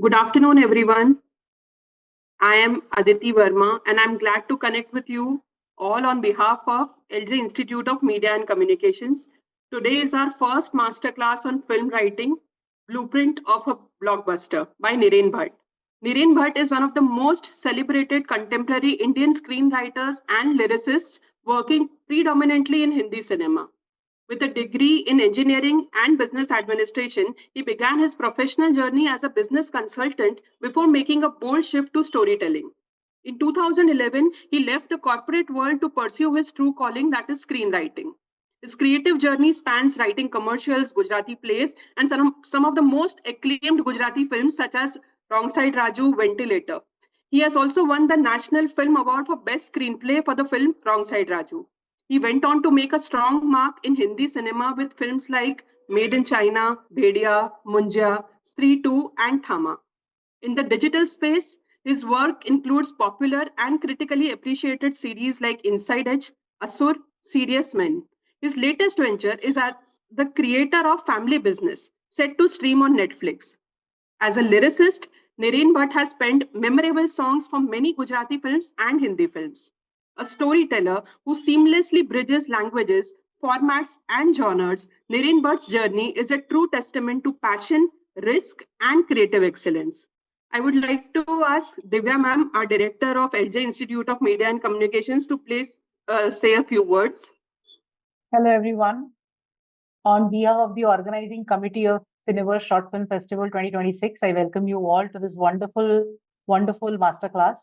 Good afternoon, everyone. I am Aditi Verma, and I'm glad to connect with you all on behalf of LJ Institute of Media and Communications. Today is our first masterclass on film writing, Blueprint of a Blockbuster by Niren Bhatt. Niren Bhatt is one of the most celebrated contemporary Indian screenwriters and lyricists working predominantly in Hindi cinema. With a degree in engineering and business administration, he began his professional journey as a business consultant before making a bold shift to storytelling. In 2011, he left the corporate world to pursue his true calling, that is screenwriting. His creative journey spans writing commercials, Gujarati plays, and some of the most acclaimed Gujarati films such as Wrong Side Raju, Ventilator. He has also won the National Film Award for Best Screenplay for the film Wrong Side Raju. He went on to make a strong mark in Hindi cinema with films like Made in China, Bhedia, Munja, Stree 2, and Thama. In the digital space, his work includes popular and critically appreciated series like Inside Edge, Asur, Serious Men. His latest venture is as the creator of Family Business, set to stream on Netflix. As a lyricist, Naren Bhatt has penned memorable songs for many Gujarati films and Hindi films. A storyteller who seamlessly bridges languages, formats, and genres, Naren Bhatt's journey is a true testament to passion, risk, and creative excellence. I would like to ask Divya ma'am, our director of LJ Institute of Media and Communications, to please say a few words. Hello, everyone. On behalf of the organizing committee of Cineverse Short Film Festival 2026, I welcome you all to this wonderful masterclass.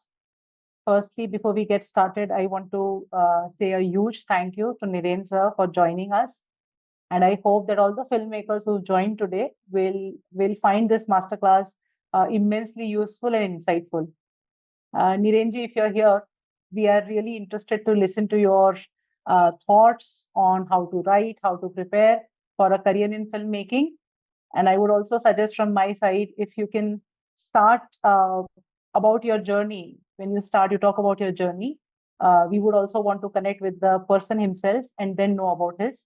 Firstly, before we get started, I want to say a huge thank you to Niren sir for joining us. And I hope that all the filmmakers who joined today will find this masterclass immensely useful and insightful. Nirenji, if you're here, we are really interested to listen to your thoughts on how to write, how to prepare for a career in filmmaking. And I would also suggest from my side, if you can start about your journey. When you start, you talk about your journey. We would also want to connect with the person himself and then know about his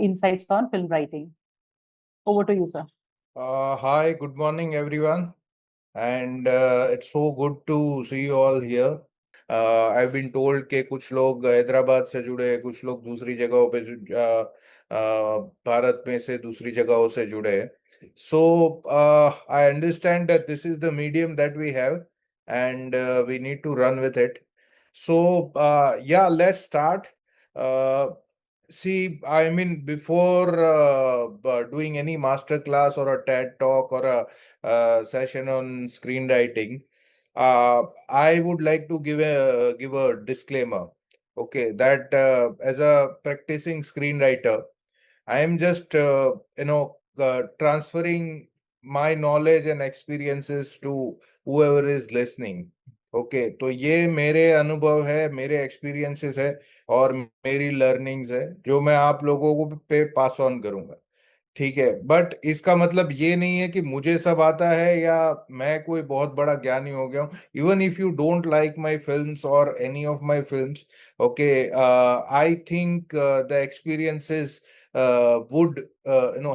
insights on film writing. Over to you, sir. Hi, good morning, everyone. And it's so good to see you all here. I've been told कि कुछ लोग हैदराबाद से जुड़े हैं, कुछ लोग दूसरी जगहों पे भारत में से दूसरी जगहों से जुड़े हैं. So I understand that this is the medium that we have, and we need to run with it. So yeah, let's start. See, I mean, before doing any master class or a TED talk or a session on screenwriting, I would like to give a disclaimer. Okay, that as a practicing screenwriter, I am just transferring my knowledge and experiences to whoever is listening. Okay तो ये मेरे अनुभव है, मेरे experiences है और मेरी learnings है जो मैं आप लोगों को पे पास ऑन करूंगा. ठीक है, बट इसका मतलब ये नहीं है कि मुझे सब आता है या मैं कोई बहुत बड़ा ज्ञानी हो गया हूँ. Even if you don't like my films or any of my films, okay, I think the experiences would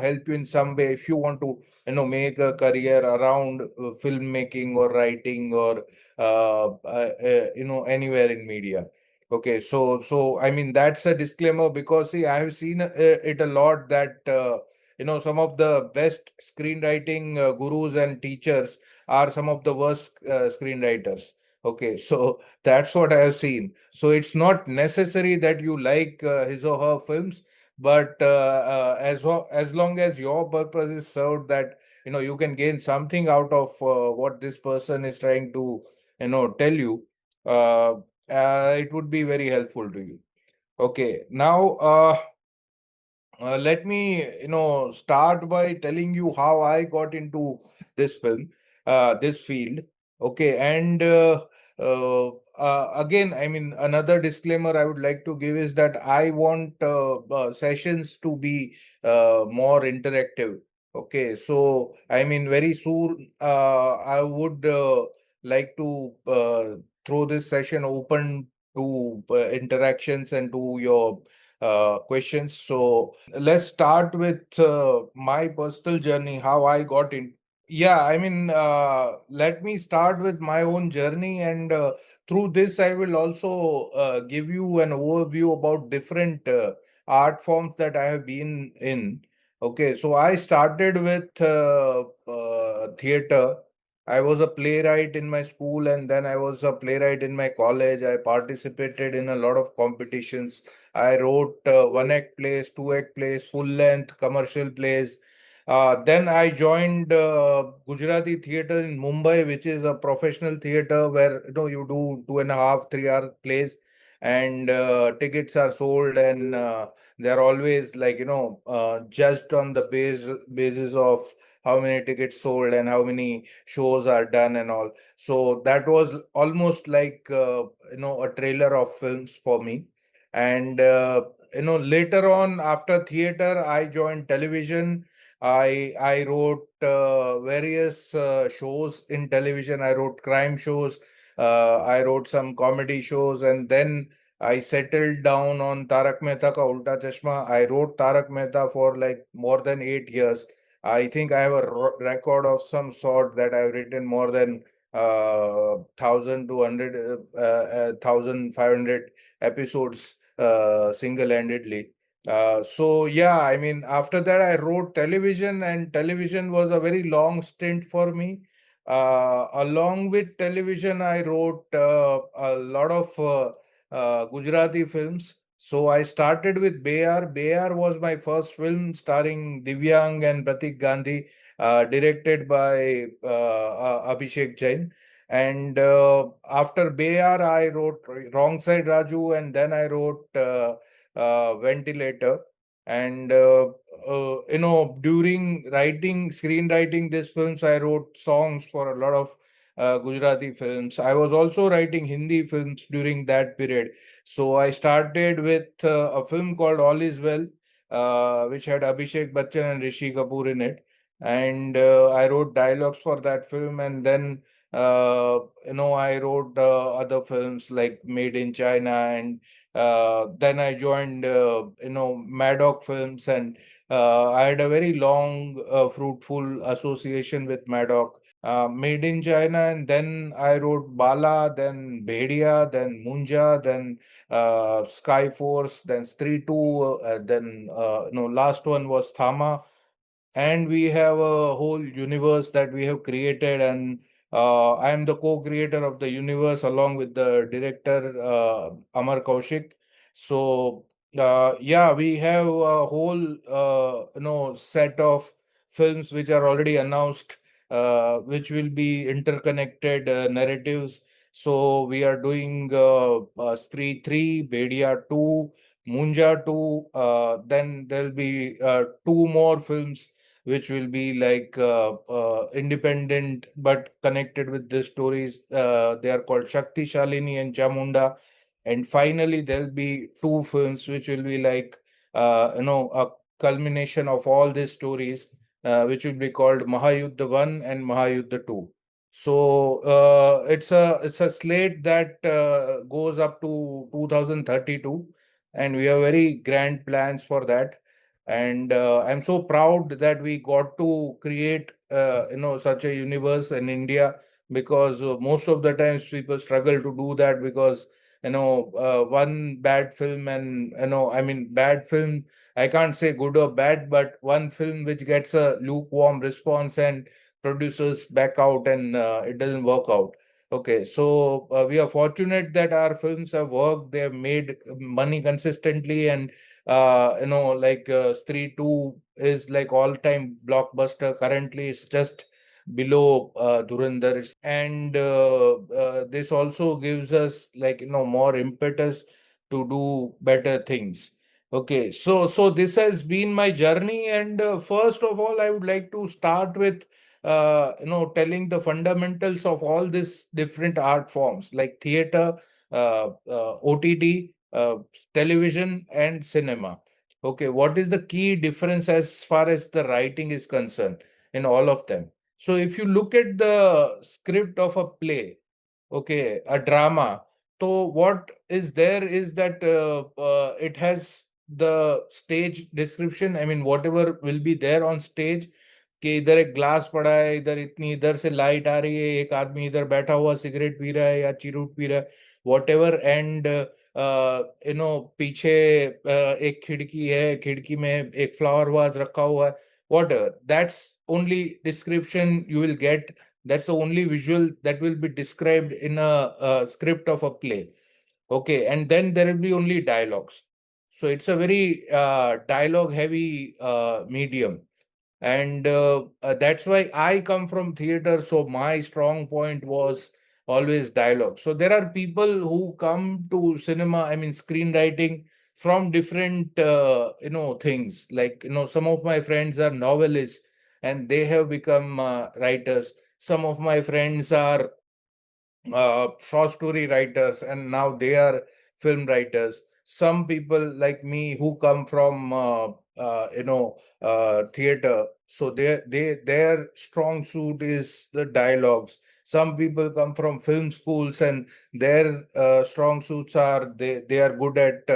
help you in some way if you want to make a career around filmmaking or writing or anywhere in media. Okay, so I mean that's a disclaimer because see I have seen it a lot that some of the best screenwriting gurus and teachers are some of the worst screenwriters. Okay, so that's what I have seen. So it's not necessary that you like his or her films, but as long as your purpose is served, that you can gain something out of what this person is trying to tell you, it would be very helpful to you. Okay, now let me start by telling you how I got into this this field. Okay, and again, I mean, another disclaimer I would like to give is that I want sessions to be more interactive. Okay, so I mean, very soon I would like to throw this session open to interactions and to your questions. So let's start with my personal journey, how I got Yeah, I mean, let me start with my own journey, and through this, I will also give you an overview about different art forms that I have been in. Okay, so I started with theater. I was a playwright in my school, and then I was a playwright in my college. I participated in a lot of competitions. I wrote one-act plays, two-act plays, full-length commercial plays. Then I joined Gujarati theater in Mumbai, which is a professional theater where you do 2.5, 3 hour plays, and tickets are sold, and they're always like judged on the basis of how many tickets sold and how many shows are done and all. So that was almost like a trailer of films for me. And later on after theater, I joined television. I wrote various shows in television. I wrote crime shows. I wrote some comedy shows, and then I settled down on Tarak Mehta Ka Ulta Chashma. I wrote Tarak Mehta for like more than 8 years. I think I have a record of some sort that I've written more than 1,200, 1,500 episodes single-handedly. So yeah, I mean, after that I wrote television, and television was a very long stint for me. Along with television, I wrote a lot of Gujarati films. So I started with Bayar. Bayar was my first film starring Divyang and Pratik Gandhi, directed by Abhishek Jain. And after Bayar, I wrote Wrong Side Raju, and then I wrote Ventilator. And during screenwriting these films, I wrote songs for a lot of Gujarati films. I was also writing Hindi films during that period. So I started with a film called All Is Well, which had Abhishek Bachchan and Rishi Kapoor in it. And I wrote dialogues for that film, and then I wrote other films like Made in China, and then I joined, Maddock Films, and I had a very long, fruitful association with Maddock. Made in China, and then I wrote Bala, then Bhedia, then Munja, then Sky Force, then Stree 2, then last one was Thama, and we have a whole universe that we have created, and I am the co-creator of the universe along with the director Amar Kaushik. So yeah, we have a whole set of films which are already announced, which will be interconnected narratives. So we are doing Stree 3, Bedia 2, Munja 2, then there'll be two more films which will be like independent but connected with the stories. They are called Shakti Shalini and Chamunda. And finally, there'll be two films which will be like, a culmination of all these stories, which will be called Mahayuddha 1 and Mahayuddha 2. So it's a slate that goes up to 2032, and we have very grand plans for that. And I'm so proud that we got to create such a universe in India, because most of the times people struggle to do that, because one bad film, and I mean, bad film, I can't say good or bad, but one film which gets a lukewarm response and producers back out, and it doesn't work out. Okay, so we are fortunate that our films have worked. They have made money consistently, and like Stree 2 is like all-time blockbuster. Currently, it's just below Dhurandhar. And this also gives us like, more impetus to do better things. Okay, so this has been my journey, and first of all, I would like to start with telling the fundamentals of all these different art forms like theater, OTT, television, and cinema. Okay, what is the key difference as far as the writing is concerned in all of them? So if you look at the script of a play, okay, a drama, so what is there is that it has the stage description. I mean, whatever will be there on stage, कि इधर एक glass पड़ा है, इधर इतनी इधर से light आ रही है, एक आदमी इधर बैठा हुआ सिगरेट पी रहा है या चिरूट पी रहा है, वॉट एवर, एंड पीछे एक खिड़की है, खिड़की में एक फ्लावर वाज रखा हुआ है, what ever, that's only description you will get. That's the only visual that will be described in a script of a play. Okay, and then there will be only dialogues. So it's a very dialogue heavy medium. And that's why I come from theater. So my strong point was always dialogue. So there are people who come to cinema, I mean, screenwriting from different, things. Like, some of my friends are novelists and they have become writers. Some of my friends are short story writers and now they are film writers. Some people like me who come from theater, so their strong suit is the dialogues. Some people come from film schools and their strong suits are they are good at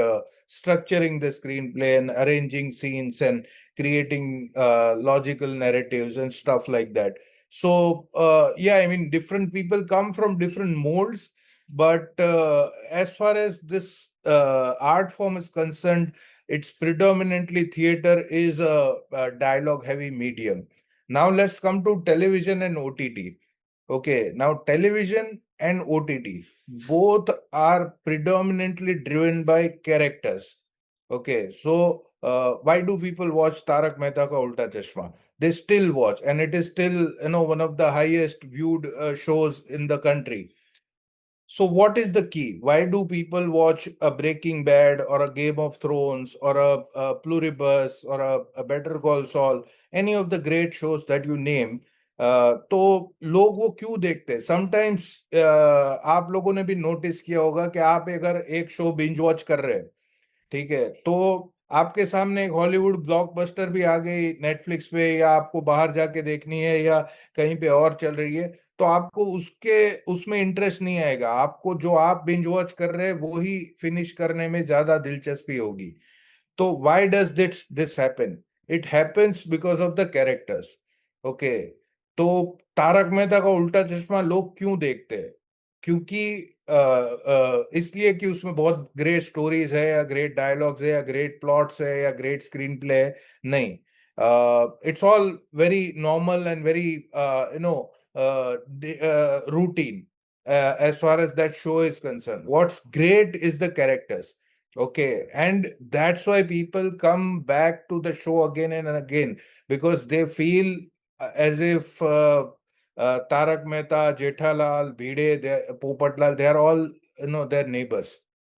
structuring the screenplay and arranging scenes and creating logical narratives and stuff like that. So, yeah, I mean, different people come from different molds, but as far as this art form is concerned, it's predominantly theater is a dialogue heavy medium. Now, let's come to television and OTT. Okay, now television and OTT both are predominantly driven by characters. Okay, so why do people watch Tarak Mehta Ka Ulta Chashma? They still watch, and it is still one of the highest viewed shows in the country. So what is the key? Why do people watch a Breaking Bad or a Game of Thrones or a Pluribus or a Better Call Saul, any of the great shows that you name? तो लोग वो क्यों देखते हैं? Sometimes आप लोगों ने भी नोटिस किया होगा कि आप अगर एक शो बिंज वॉच कर रहे हैं, ठीक है, तो आपके सामने एक हॉलीवुड ब्लॉकबस्टर भी आ गई नेटफ्लिक्स पे, या आपको बाहर जाके देखनी है या कहीं पे और चल रही है, तो आपको उसमें इंटरेस्ट नहीं आएगा. आपको जो आप बिंज वॉच कर रहे हैं वो ही फिनिश करने में ज्यादा दिलचस्पी होगी. तो why does this happen? It happens because of the characters. Okay, तो तारक मेहता का उल्टा चश्मा लोग क्यों देखते हैं? क्योंकि इसलिए कि उसमें बहुत ग्रेट स्टोरीज है या ग्रेट डायलॉग्स है या ग्रेट प्लॉट्स है या ग्रेट स्क्रीन प्ले है. नहीं, it's all very normal and very routine as far as that show is concerned. What's great is the characters. Okay, and that's why people come back to the show again and again, because they feel as if Tarak Mehta, Jethalal, Bhide, Popatlal, they are all their neighbors.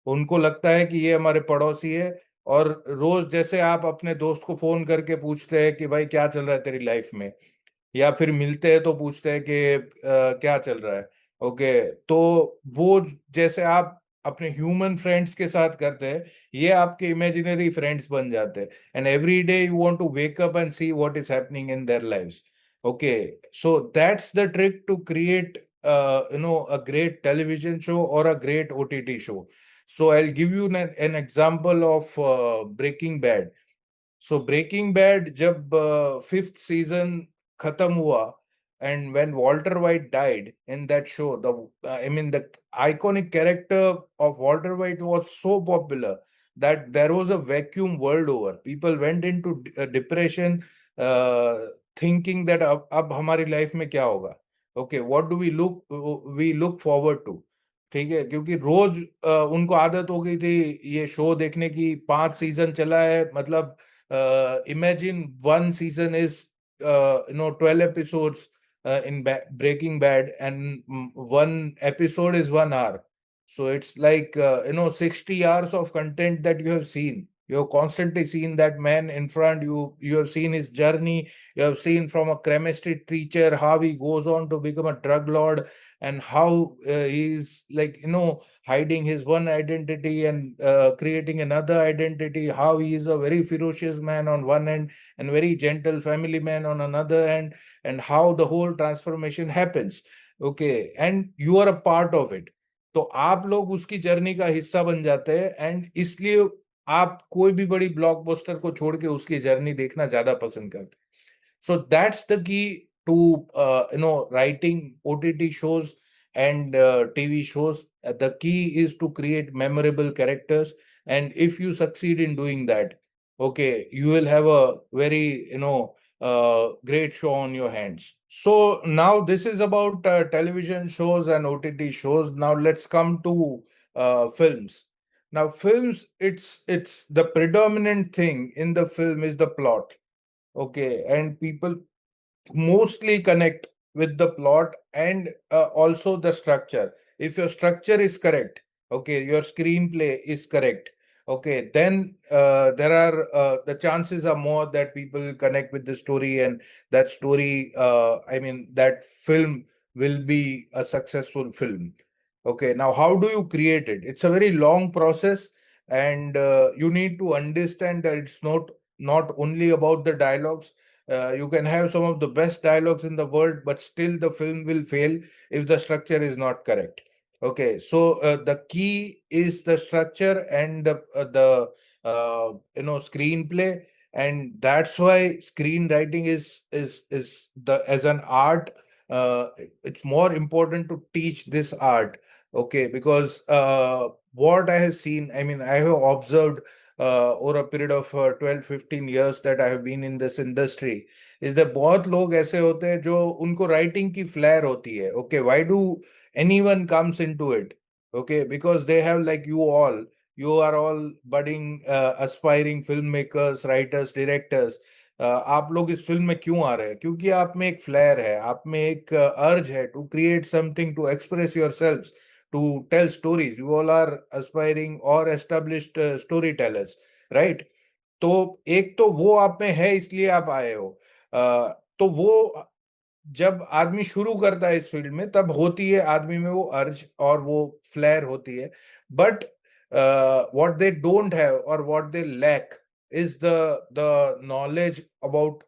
उनको लगता है कि ये हमारे पड़ोसी है, और रोज जैसे आप अपने दोस्त को फोन करके पूछते हैं कि भाई क्या चल रहा है तेरी लाइफ में, या फिर मिलते हैं तो पूछते हैं कि क्या चल रहा है. ओके, तो वो जैसे आप अपने ह्यूमन फ्रेंड्स के साथ करते हैं, ये आपके इमेजिनरी फ्रेंड्स बन जाते हैं, and every day you want to wake up and see what is happening in their lives. Okay, so that's the trick to create a great television show or a great OTT show. So I'll give you an example of Breaking Bad. So Breaking Bad, जब fifth season खत्म हुआ, and when Walter White died in that show, the iconic character of Walter White was so popular that there was a vacuum world over. People went into depression, thinking that अब हमारी life में क्या होगा. Okay, what do we look forward to? ठीक है, क्योंकि रोज उनको आदत हो गई थी ये शो देखने की. 5 सीजन चला है, मतलब imagine one season is 12 episodes in Breaking Bad, and one episode is 1 hour. So it's like 60 hours of content that you have seen. You have constantly seen that man in front. You have seen his journey. You have seen from a chemistry teacher how he goes on to become a drug lord, and how he's like hiding his one identity and creating another identity, how he is a very ferocious man on one end and very gentle family man on another end, and how the whole transformation happens. Okay, and you are a part of it. तो आप लोग उसकी journey का हिस्सा बन जाते हैं, and इसलिए आप कोई भी बड़ी ब्लॉकबस्टर को छोड़ के उसकी जर्नी देखना ज्यादा पसंद करते हैं. So that's the key to writing OTT shows and TV shows. The key is to create memorable characters, and if you succeed in doing that, okay, you will have a very great show on your hands. So now this is about television shows and OTT shows. Now let's come to films. Now films, it's the predominant thing in the film is the plot. Okay, and people mostly connect with the plot and also the structure. If your structure is correct, okay, your screenplay is correct, okay, then the chances are more that people will connect with the story, and that story, that film will be a successful film. Okay, now how do you create it? It's a very long process, and you need to understand that it's not only about the dialogues. You can have some of the best dialogues in the world, but still the film will fail if the structure is not correct. Okay, so the key is the structure and the screenplay, and that's why screenwriting is the as an art. Uh, it's more important to teach this art. Okay, because what I have seen, I mean, I have observed over a period of 12-15 years that I have been in this industry, is that बहुत लोग ऐसे होते हैं जो उनको writing की flare होती है. Okay, why do anyone comes into it? Okay, because they have, like you are all budding aspiring filmmakers, writers, directors. आप लोग इस फिल्म में क्यों आ रहे हैं? क्योंकि आप में एक फ्लेयर है, आप में एक अर्ज है to create something, to express yourselves, to tell stories. You all are aspiring or established storytellers, right? तो एक तो वो आप में है, इसलिए आप आए हो. तो वो जब आदमी शुरू करता है इस फील्ड में, तब होती है आदमी में वो अर्ज और वो फ्लेयर होती है. But what they don't have और what they lack is the knowledge about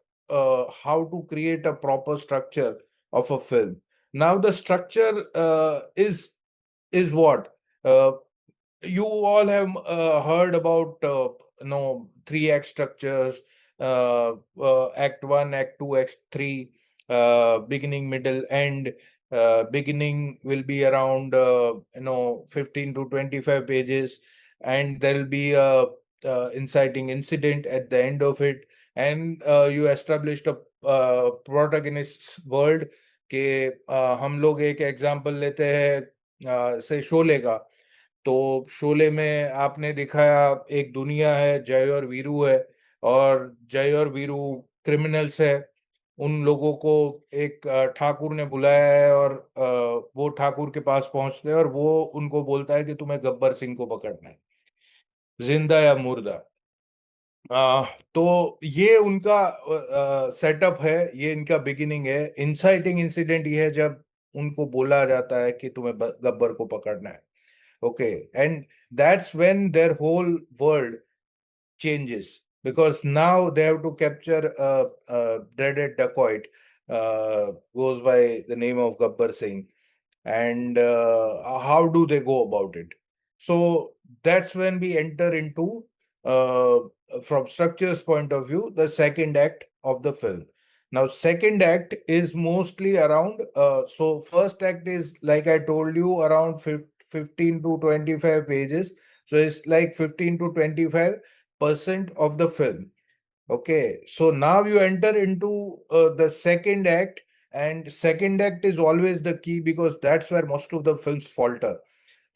how to create a proper structure of a film. Now the structure is what you all have heard about, 3 act structures, act 1, act 2, act 3, beginning, middle, end. Beginning will be around 15 to 25 pages, and there will be a inciting incident at the end of it, and you established a protagonist's world. के हम लोग एक example लेते हैं से शोले का. तो शोले में आपने दिखाया एक दुनिया है, जय और वीरू है, और जय और वीरू क्रिमिनल्स है. उन लोगों को एक ठाकुर ने बुलाया है, और वो ठाकुर के पास पहुंचते हैं और वो उनको बोलता है कि तुम्हें गब्बर सिंह को पकड़ना है, जिंदा या मुर्दा. तो ये उनका सेटअप है, ये इनका बिगिनिंग है. इंसाइटिंग इंसिडेंट ये है जब उनको बोला जाता है कि तुम्हें गब्बर को पकड़ना है. Okay, and that's when their whole world changes, because now they have to capture a dreaded dacoit, goes by the name of Gabbar Singh. And how do they go about it? So that's when we enter into, from structure's point of view, the second act of the film. Now second act is mostly around, so first act is, like I told you, around 15 to 25 pages. So it's like 15 to 25% of the film. Okay, so now you enter into the second act, and second act is always the key, because that's where most of the films falter.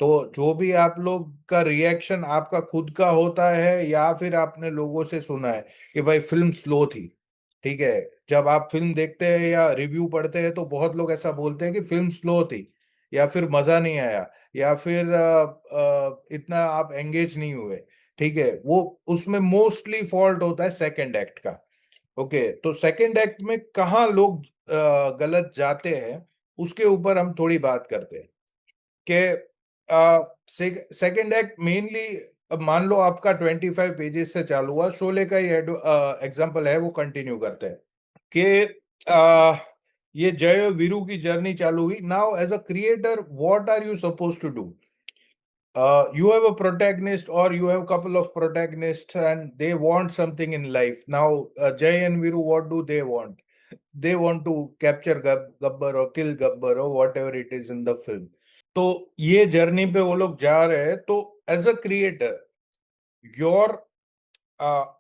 तो जो भी आप लोग का reaction आपका खुद का होता है, या फिर आपने लोगों से सुना है कि भाई फिल्म स्लो थी, ठीक है, जब आप फिल्म देखते हैं या रिव्यू पढ़ते हैं, तो बहुत लोग ऐसा बोलते हैं कि फिल्म स्लो थी, या फिर मजा नहीं आया, या फिर इतना आप एंगेज नहीं हुए. ठीक है, वो उसमें मोस्टली फॉल्ट होता है सेकंड एक्ट का. ओके, तो सेकंड एक्ट में कहाँ लोग गलत जाते हैं, उसके ऊपर हम थोड़ी बात करते हैं. कि सेकंड एक्ट मेनली, अब मान लो आपका 25 पेजेस से चालू हुआ, शोले का ही एग्जांपल है, वो कंटिन्यू करते हैं कि ये जय और वीरू की जर्नी चालू हुई. Now as a creator, what are you suppose to do? You have a protagonist, or you have a couple of protagonists, and they want something in life. Now Jay and Viru, what do they want? they want to capture Gabbar or kill Gabbar or whatever it is in the film. तो ये journey पे वो लोग जा रहे हैं. तो as a creator, your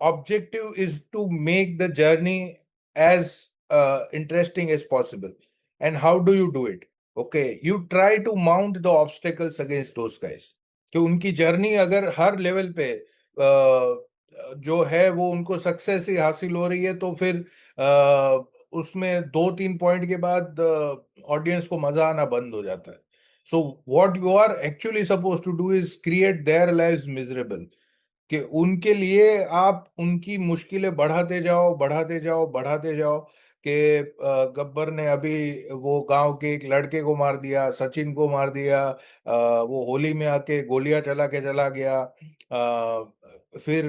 objective is to make the journey as interesting as possible. And how do you do it? Okay, you try to mount the obstacles against those guys. कि उनकी journey अगर हर level पे जो है वो उनको success ही हासिल हो रही है, तो फिर उसमें 2-3 पॉइंट के बाद ऑडियंस को मजा आना बंद हो जाता है. So what you are actually suppose to do is create their lives miserable. कि उनके लिए आप उनकी मुश्किलें बढ़ाते जाओ, बढ़ाते जाओ, बढ़ाते जाओ. कि गब्बर ने अभी वो गांव के एक लड़के को मार दिया, सचिन को मार दिया, वो होली में आके गोलियां चला के चला गया, फिर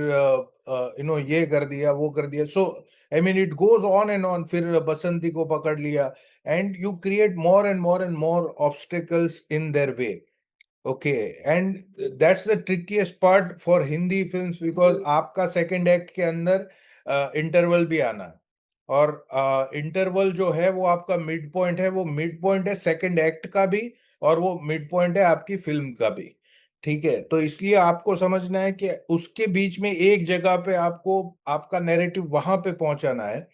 ये कर दिया, वो कर दिया. So I mean it goes on and on. फिर बसंती को पकड़ लिया, and you create more and more and more obstacles in their way. Okay, and that's the trickiest part for Hindi films, because आपका सेकेंड एक्ट के अंदर interval भी आना है. और इंटरवल जो है वो आपका मिड पॉइंट है, वो मिड पॉइंट है सेकेंड एक्ट का भी, और वो मिड पॉइंट है आपकी फिल्म का भी. ठीक है, तो इसलिए आपको समझना है कि उसके बीच में एक जगह पे आपको आपका नैरेटिव वहां पे पहुंचाना है,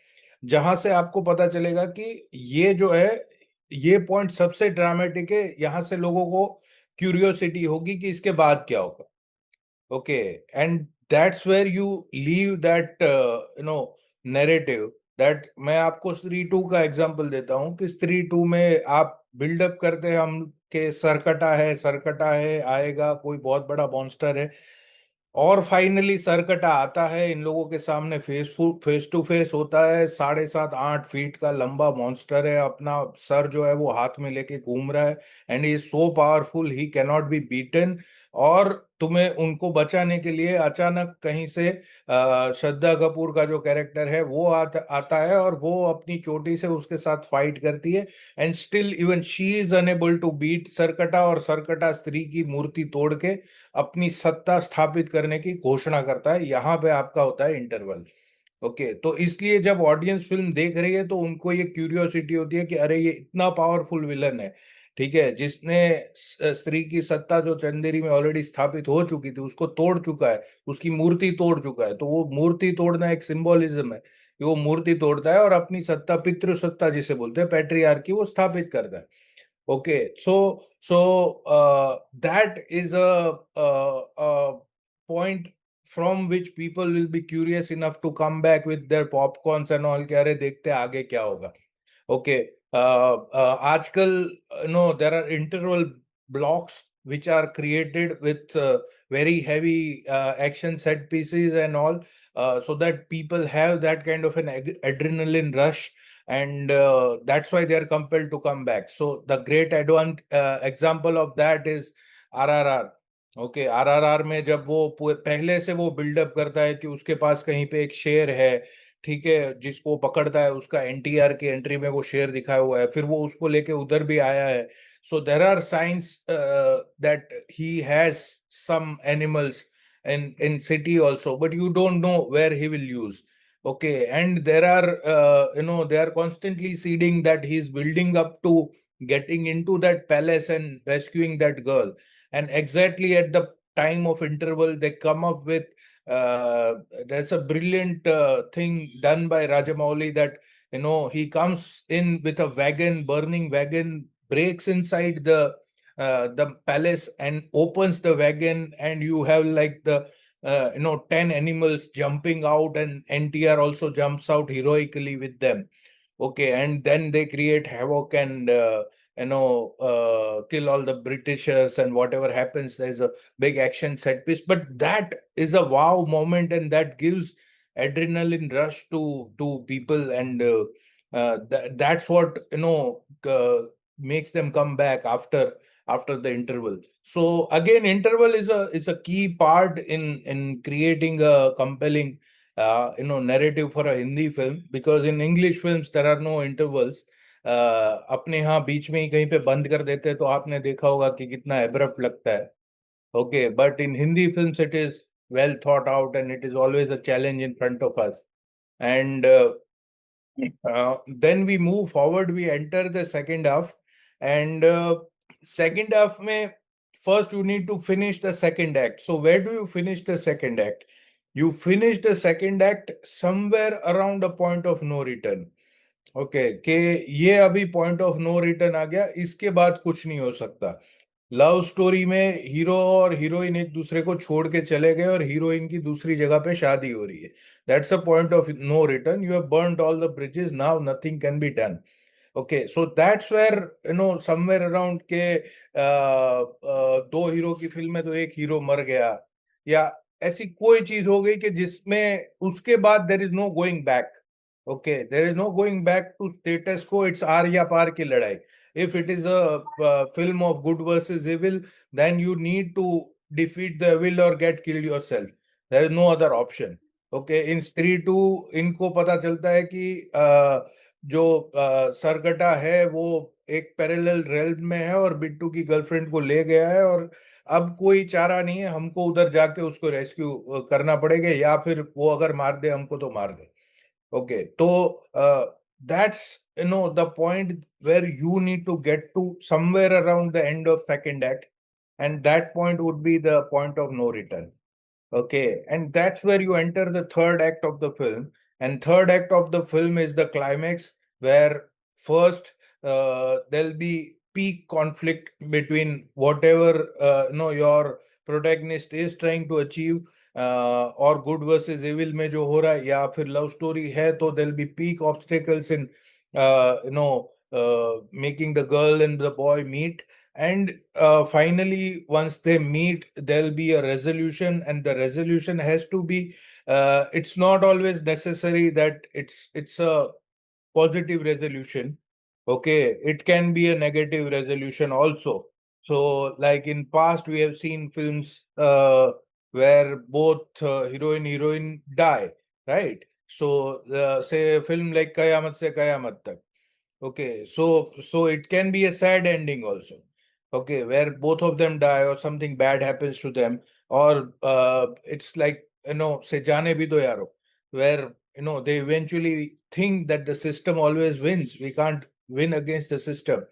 जहां से आपको पता चलेगा कि ये जो है, ये पॉइंट सबसे ड्रामेटिक है, यहां से लोगों को क्यूरियोसिटी होगी कि इसके बाद क्या होगा. Okay, and that's where you leave that narrative. That मैं आपको स्त्री 2 का एग्जांपल देता हूं कि स्त्री 2 में आप बिल्डअप करते हैं हम के सरकटा है, सरकटा है, आएगा कोई बहुत बड़ा मॉन्स्टर है, और फाइनली सरकटा आता है इन लोगों के सामने, फेस टू फेस होता है. 7.5-8 फीट का लंबा मॉन्स्टर है, अपना सर जो है वो हाथ में लेके घूम रहा है, and he is so powerful he can not be beaten. और तुम्हें उनको बचाने के लिए अचानक कहीं से श्रद्धा कपूर का जो कैरेक्टर है वो आता है, और वो अपनी चोटी से उसके साथ फाइट करती है, and still even she is unable to beat Sarkata. और सरकटा स्त्री की मूर्ति तोड़ के अपनी सत्ता स्थापित करने की घोषणा करता है. यहाँ पे आपका होता है इंटरवल. ओके, तो इसलिए जब ऑडियंस फिल्म देख रही है तो उनको ये क्यूरियोसिटी होती है कि अरे ये इतना पावरफुल विलन है, ठीक है, जिसने स्त्री की सत्ता जो चंदेरी में ऑलरेडी स्थापित हो चुकी थी उसको तोड़ चुका है, उसकी मूर्ति तोड़ चुका है. तो वो मूर्ति तोड़ना एक सिंबोलिज्म है कि वो मूर्ति तोड़ता है और अपनी सत्ता, पितृ सत्ता जिसे बोलते हैं, पैट्रियार्की, वो स्थापित करता है. Okay, so that is a point from which people will be curious enough to come back with their popcorns and all. कि अरे देखते हैं आगे क्या होगा. Okay, आजकल there are interval blocks which are created with very heavy action set pieces and all, so that people have that kind of an adrenaline rush, and that's why they are compelled to come back. So the great example of that is RRR. Okay, RRR में जब वो पहले से वो buildup करता है कि उसके पास कहीं पे एक शेर है, ठीक है, जिसको पकड़ता है, उसका एनटीआर की एंट्री में वो शेर दिखाया हुआ है, फिर वो उसको लेके उधर भी आया है. So there are science that he has some animals in city also, but you don't know where he will use. Okay, and there are they are constantly seeding that he's building up to getting into that palace and rescuing that girl. And exactly at the time of interval they come up with that's a brilliant thing done by Rajamouli, that he comes in with a wagon, burning wagon, breaks inside the palace and opens the wagon, and you have like the 10 animals jumping out, and NTR also jumps out heroically with them. Okay, and then they create havoc and kill all the Britishers, and whatever happens, there's a big action set piece. But that is a wow moment, and that gives adrenaline rush to people, and that's what makes them come back after the interval. So again, interval is a key part in creating a compelling narrative for a Hindi film, because in English films there are no intervals. अपने यहाँ बीच में ही कहीं पे बंद कर देते हैं तो आपने देखा होगा कि कितना एब्रप्ट लगता है. Okay, but in Hindi films it is well thought out, and it is always a challenge in front of us. And Then we move forward, we enter the second half, and second half में first you need to finish the second act. So where do you finish the second act? You finish the second act somewhere around a point of no return. Okay कि ये अभी point of no return आ गया, इसके बाद कुछ नहीं हो सकता. लव स्टोरी में हीरो और हीरोइन एक दूसरे को छोड़ के चले गए और हीरोइन की दूसरी जगह पे शादी हो रही है. That's a point of no return. You have burned all the bridges, now nothing can be done. Okay, so that's where somewhere around के दो हीरो की फिल्म में तो एक हीरो मर गया, या ऐसी कोई चीज हो गई कि जिसमें उसके बाद there is no going back. Okay, there is no going back to status quo. It's आर या पार की लड़ाई. If it is a film of good versus evil, then you need to defeat the evil or get killed yourself. There is no other option. Okay, in Stree 2 इनको पता चलता है कि जो सरगटा है वो एक पैरेलल रेल्म में है और बिट्टू की गर्लफ्रेंड को ले गया है, और अब कोई चारा नहीं है, हमको उधर जाके उसको रेस्क्यू करना पड़ेगा, या फिर वो अगर मार दे हमको तो मार दे. Okay, so that's the point where you need to get to somewhere around the end of second act, and that point would be the point of no return. Okay, and that's where you enter the third act of the film, and third act of the film is the climax, where first there'll be peak conflict between whatever your protagonist is trying to achieve, और good versus evil में जो हो रहा है, या फिर love story है तो there be peak obstacles in making the girl and the boy meet, and finally once they meet there'll be a resolution, and the resolution has to be it's not always necessary that it's a positive resolution. Okay, it can be a negative resolution also. So like in past we have seen films where both hero and heroine die, right? So say a film like Kayamat Se Kayamat Tak. Okay, so it can be a sad ending also. Okay, where both of them die or something bad happens to them, or it's like say Jaane Bhi Do Yaro, where they eventually think that the system always wins. We can't win against the system.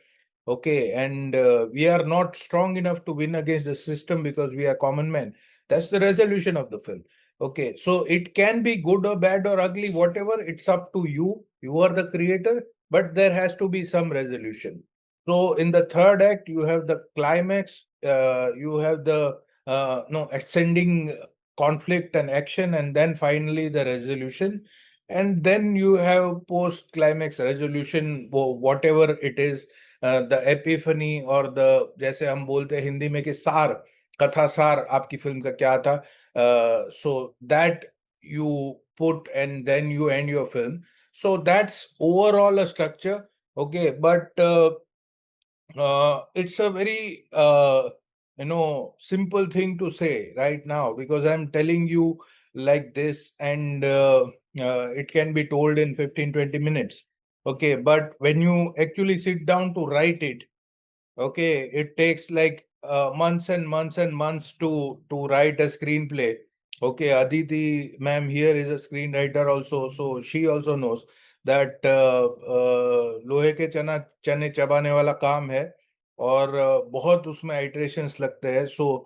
Okay, and we are not strong enough to win against the system because we are common men. That's the resolution of the film. Okay, so it can be good or bad or ugly, whatever. It's up to you. You are the creator, but there has to be some resolution. So in the third act, you have the climax, you have the ascending conflict and action, and then finally the resolution. And then you have post-climax resolution, whatever it is, the epiphany or the, जैसे हम बोलते हैं हिंदी में कि सार, कथा सार आपकी फिल्म का क्या था, so that you put and then you end your film. So that's overall a structure. Okay, but it's a very simple thing to say right now because I'm telling you like this, and it can be told in 15-20 minutes. Okay, but when you actually sit down to write it, okay, it takes like months and months and months to write a screenplay. Okay, Aditi ma'am here is a screenwriter also, so she also knows that लोहे के चने चबाने वाला काम है, और बहुत उसमें iterations लगते हैं. So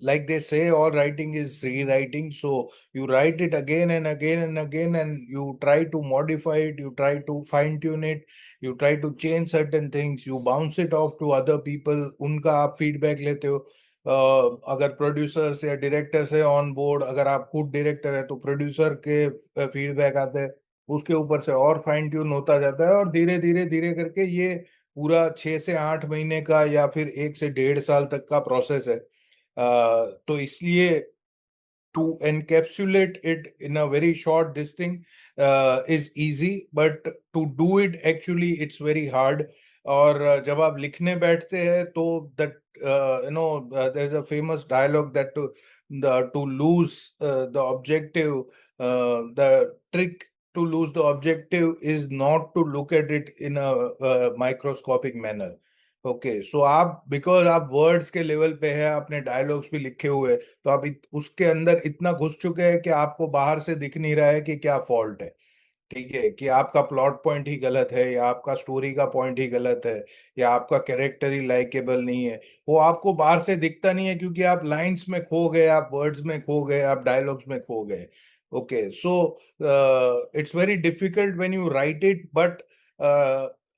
like they say, all writing is rewriting. So you write it again and again and again, and you try to modify it, you try to fine tune it, you try to change certain things, you bounce it off to other people, उनका आप feedback लेते हो. अगर producers या directors है on board, अगर आप खुद डायरेक्टर है तो प्रोड्यूसर के फीडबैक आते हैं, उसके ऊपर से और फाइन ट्यून होता जाता है, और धीरे धीरे धीरे करके ये पूरा 6 से 8 महीने का या फिर 1 से 1.5 साल तक का प्रोसेस है. तो इसलिए to encapsulate it in a very short this thing is easy, but to do it actually it's very hard. और जब आप लिखने बैठते हैं तो that there's a famous dialogue that to lose the objective, the trick to lose the objective is not to look at it in a microscopic manner. Okay, so आप because आप words के लेवल पे है, आपने dialogues भी लिखे हुए, तो आप उसके अंदर इतना घुस चुके हैं कि आपको बाहर से दिख नहीं रहा है कि क्या फॉल्ट है. ठीक है, कि आपका प्लॉट पॉइंट ही गलत है या आपका स्टोरी का पॉइंट ही गलत है या आपका कैरेक्टर ही लाइकेबल नहीं है, वो आपको बाहर से दिखता नहीं है क्योंकि आप लाइंस में खो गए, आप वर्ड्स में खो गए, आप डायलॉग्स में खो गए। Okay, so it's very difficult when you right it, but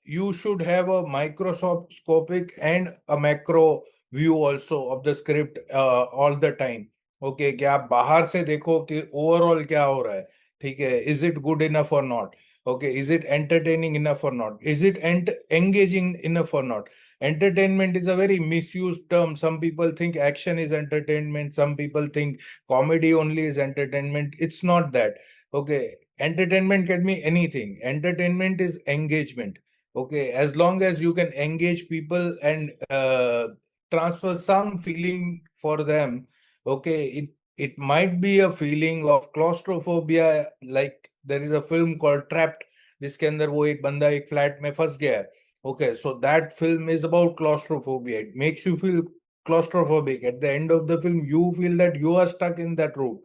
you should have a microscopic and a macro view also of the script all the time. Okay, कि आप बाहर से देखो कि ओवरऑल क्या हो रहा है, ठीक है, is it good enough or not, okay, is it entertaining enough or not, is it engaging enough or not. Entertainment is a very misused term. Some people think action is entertainment, some people think comedy only is entertainment. It's not that. Okay, entertainment can be anything. Entertainment is engagement. Okay, as long as you can engage people and transfer some feeling for them. Okay, it might be a feeling of claustrophobia, like there is a film called Trapped, जिसके अंदर वो एक बंदा एक flat में फंस गया है. Okay, so that film is about claustrophobia. It makes you feel claustrophobic. At the end of the film, you feel that you are stuck in that room.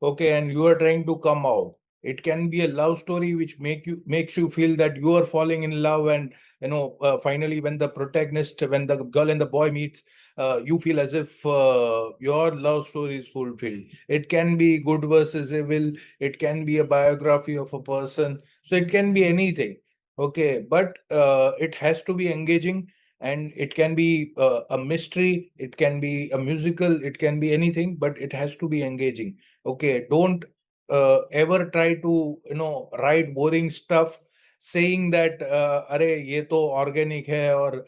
Okay, and you are trying to come out. It can be a love story which makes you feel that you are falling in love, and finally when the protagonist, when the girl and the boy meets, you feel as if your love story is fulfilled. It can be good versus evil. It can be a biography of a person. So it can be anything. Okay, but it has to be engaging, and it can be a mystery, it can be a musical, it can be anything, but it has to be engaging. Okay, don't ever try to write boring stuff saying that अरे ये तो organic है और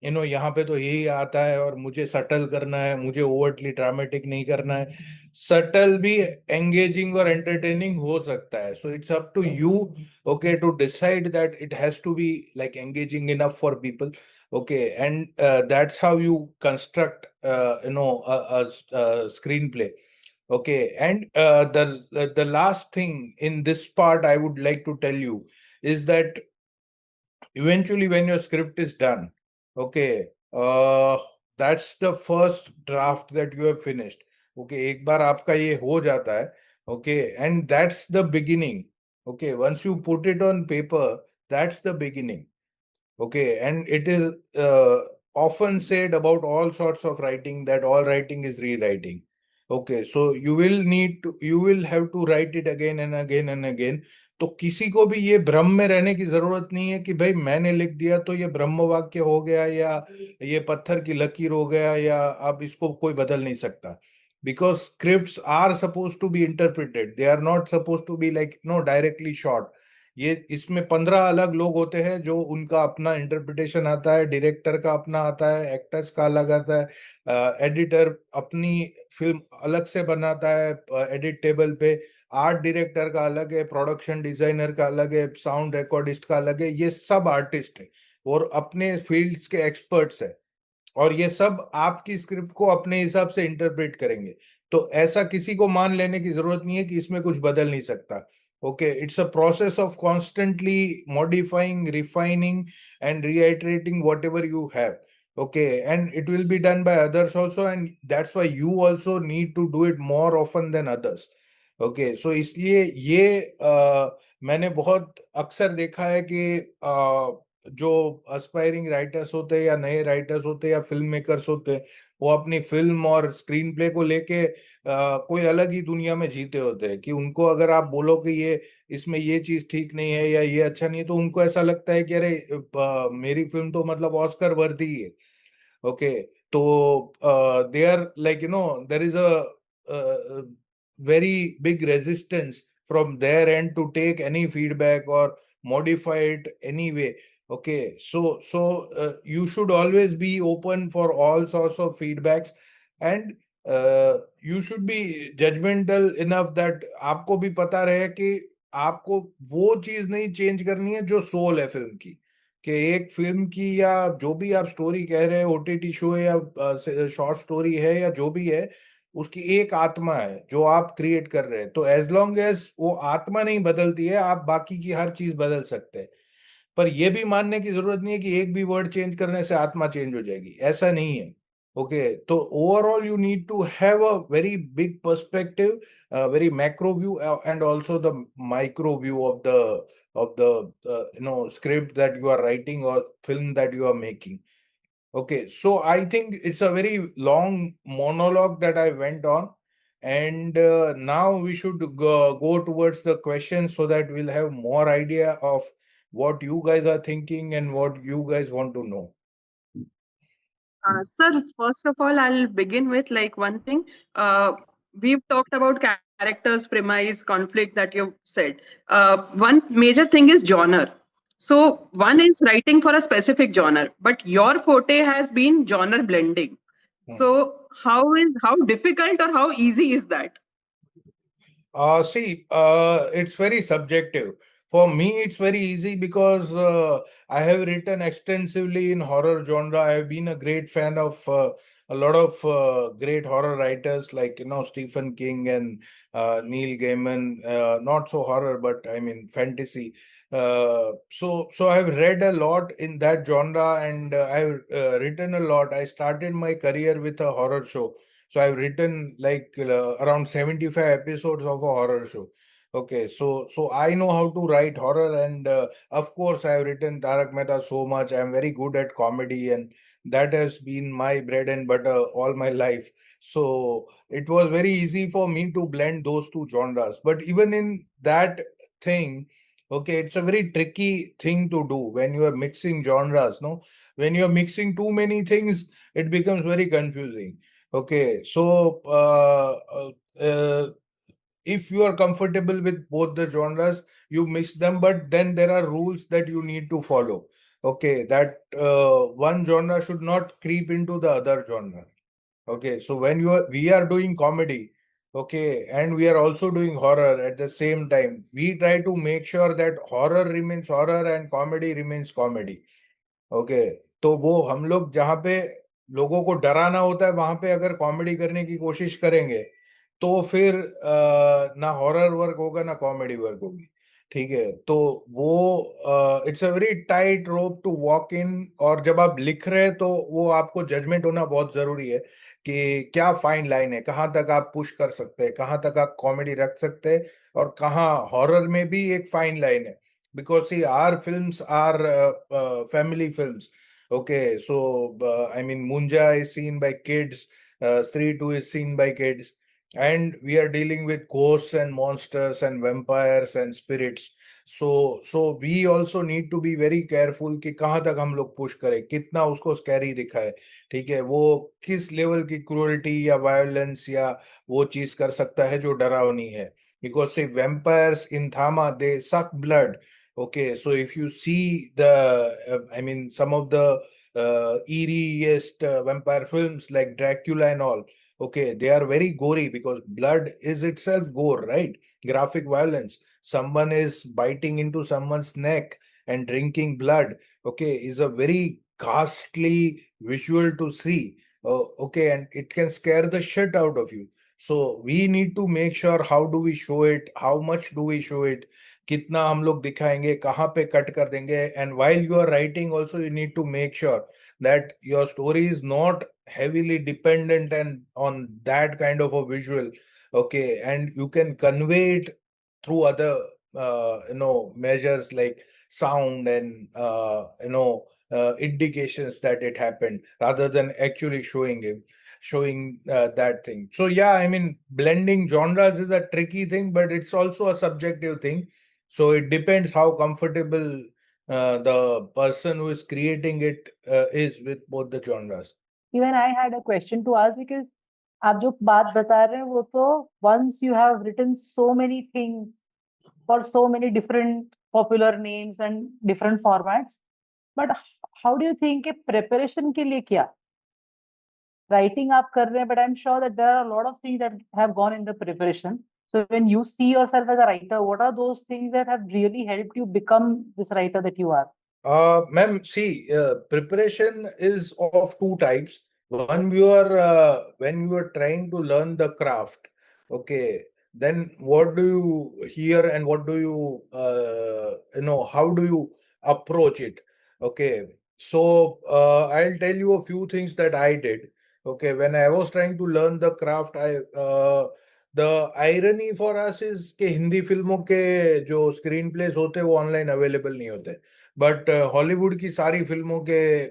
यहाँ पे तो यही आता है और मुझे सटल करना है, मुझे ओवरटली ड्रामेटिक नहीं करना है. सटल भी एंगेजिंग और एंटरटेनिंग हो सकता है. So it's up to you, okay, to decide that it has to be like engaging enough for people. Okay, and that's how you construct a screenplay. Okay, and the last thing in this part I would like to tell you is that eventually when your script is done, okay, that's the first draft that you have finished. Okay, एक बार आपका ये हो जाता है, okay, and that's the beginning. Okay, once you put it on paper, that's the beginning. Okay, and it is often said about all sorts of writing that all writing is rewriting. Okay, so you will have to write it again and again and again. तो किसी को भी ये भ्रम में रहने की जरूरत नहीं है कि भाई मैंने लिख दिया तो ये ब्रह्म वाक्य हो गया या ये पत्थर की लकीर हो गया या अब इसको कोई बदल नहीं सकता. Because scripts are supposed to be interpreted. They are not supposed to be like directly shot. ये इसमें 15 अलग लोग होते हैं जो उनका अपना इंटरप्रिटेशन आता है, डायरेक्टर का अपना आता है, एक्टर्स का अलग आता है, एडिटर अपनी फिल्म अलग से बनाता है एडिट टेबल पे, आर्ट डायरेक्टर का अलग है, प्रोडक्शन डिजाइनर का अलग है, साउंड रिकॉर्डिस्ट का अलग है. ये सब आर्टिस्ट है और अपने फील्ड्स के एक्सपर्ट्स है और ये सब आपकी स्क्रिप्ट को अपने हिसाब से इंटरप्रेट करेंगे. तो ऐसा किसी को मान लेने की जरूरत नहीं है कि इसमें कुछ बदल नहीं सकता. Okay, it's a process of constantly modifying, refining, and reiterating whatever you have. Okay, and it will be done by others also, and that's why you also need to do it more often than others. Okay, so इसलिए ये मैंने बहुत अक्सर देखा है कि जो aspiring writers होते हैं या नए राइटर्स होते हैं या फिल्म मेकर्स होते हैं, वो अपनी फिल्म और स्क्रीन प्ले को लेके कोई अलग ही दुनिया में जीते होते हैं कि उनको अगर आप बोलो कि ये इसमें ये चीज ठीक नहीं है या ये अच्छा नहीं है तो उनको ऐसा लगता है कि अरे मेरी फिल्म तो मतलब ऑस्कर वर्दी है. ओके, तो they are like there is a very big resistance from their end to take any feedback or modify it anyway. Okay, so you should always be open for all sorts of feedbacks, and you should be judgmental enough that आपको भी पता रहे कि आपको वो चीज नहीं change करनी है जो सोल है फिल्म की. कि एक फिल्म की या जो भी आप स्टोरी कह रहे हैं, ओटीटी शो है या शॉर्ट स्टोरी है या जो भी है, उसकी एक आत्मा है जो आप क्रिएट कर रहे हैं. तो एज लॉन्ग एज वो आत्मा नहीं बदलती है, आप बाकी की हर चीज बदल सकते हैं. पर यह भी मानने की जरूरत नहीं है कि एक भी वर्ड चेंज करने से आत्मा चेंज हो जाएगी. ऐसा नहीं है. Okay, so overall, you need to have a very big perspective, a very macro view, and also the micro view of the script that you are writing or film that you are making. Okay, so I think it's a very long monologue that I went on, and now we should go towards the questions so that we'll have more idea of what you guys are thinking and what you guys want to know. Sir, first of all, I'll begin with like one thing. We've talked about characters, premise, conflict that you've said. One major thing is genre. So one is writing for a specific genre, but your forte has been genre blending. So how difficult or how easy is that? It's very subjective. For me, it's very easy because I have written extensively in horror genre. I have been a great fan of a lot of great horror writers like Stephen King and Neil Gaiman. Not so horror, but I mean fantasy. So I've read a lot in that genre, and I've written a lot. I started my career with a horror show. So I've written like around 75 episodes of a horror show. Okay, so I know how to write horror, and of course I've written Tarak Mehta so much. I'm very good at comedy, and that has been my bread and butter all my life. So it was very easy for me to blend those two genres. But even in that thing, okay, it's a very tricky thing to do when you are mixing genres. No, when you're mixing too many things, it becomes very confusing. Okay, so if you are comfortable with both the genres, you mix them, but then there are rules that you need to follow. Okay, that one genre should not creep into the other genre. Okay, so when we are doing comedy, okay, and we are also doing horror at the same time, we try to make sure that horror remains horror and comedy remains comedy. Okay, तो वो हम लोग जहाँ पे लोगों को डराना होता है वहां पे अगर कॉमेडी करने की कोशिश करेंगे तो फिर ना हॉरर वर्क होगा ना कॉमेडी वर्क होगी। ठीक है, तो वो it's a very tight rope to walk in. और जब आप लिख रहे हैं तो वो आपको जजमेंट होना बहुत जरूरी है कि क्या फाइन लाइन है, कहाँ तक आप पुश कर सकते हैं, कहाँ तक आप कॉमेडी रख सकते हैं, और कहाँ हॉरर में भी एक फाइन लाइन है। Because see, our films are family films. Okay, so I mean, Munja is seen by kids, Stree 2 is seen by kids, and we are dealing with ghosts and monsters and vampires and spirits. So we also need to be very careful कि कहाँ तक हम लोग push करें, कितना उसको scary दिखाए। ठीक है, वो किस लेवल की क्रूरल्टी या वायलेंस या वो चीज कर सकता है जो डरावनी है। Because say vampires in Thama, they suck blood. Okay, so if you see I mean, some of the eeriest vampire films like Dracula and all, okay, they are very gory because blood is itself gore, right? Graphic violence. Someone is biting into someone's neck and drinking blood, okay, is a very ghastly visual to see. Okay, and it can scare the shit out of you. So we need to make sure how do we show it, how much do we show it, कितना हम लोग दिखाएंगे, कहाँ पे cut कर देंगे। And while you are writing also you need to make sure that your story is not heavily dependent and on that kind of a visual. Okay, and you can convey it through other measures like sound and indications that it happened rather than actually showing that thing. So yeah, I mean, blending genres is a tricky thing, but it's also a subjective thing. So it depends how comfortable the person who is creating it is with both the genres. Even I had a question to ask because आप जो बात बता रहे हैं वो तो once you have written so many things for so many different popular names and different formats, but how do you think कि preparation के लिए क्या writing आप कर रहे हैं, but I'm sure that there are a lot of things that have gone in the preparation. So when you see yourself as a writer, what are those things that have really helped you become this writer that you are? Ma'am, see, preparation is of two types. One, when you are trying to learn the craft, okay, then what do you hear and what do you, how do you approach it? Okay, so I'll tell you a few things that I did. Okay, when I was trying to learn the craft, the irony for us is कि हिंदी फिल्मों के जो screen place होते हैं वो online available नहीं होते, but Hollywood की सारी फिल्मों के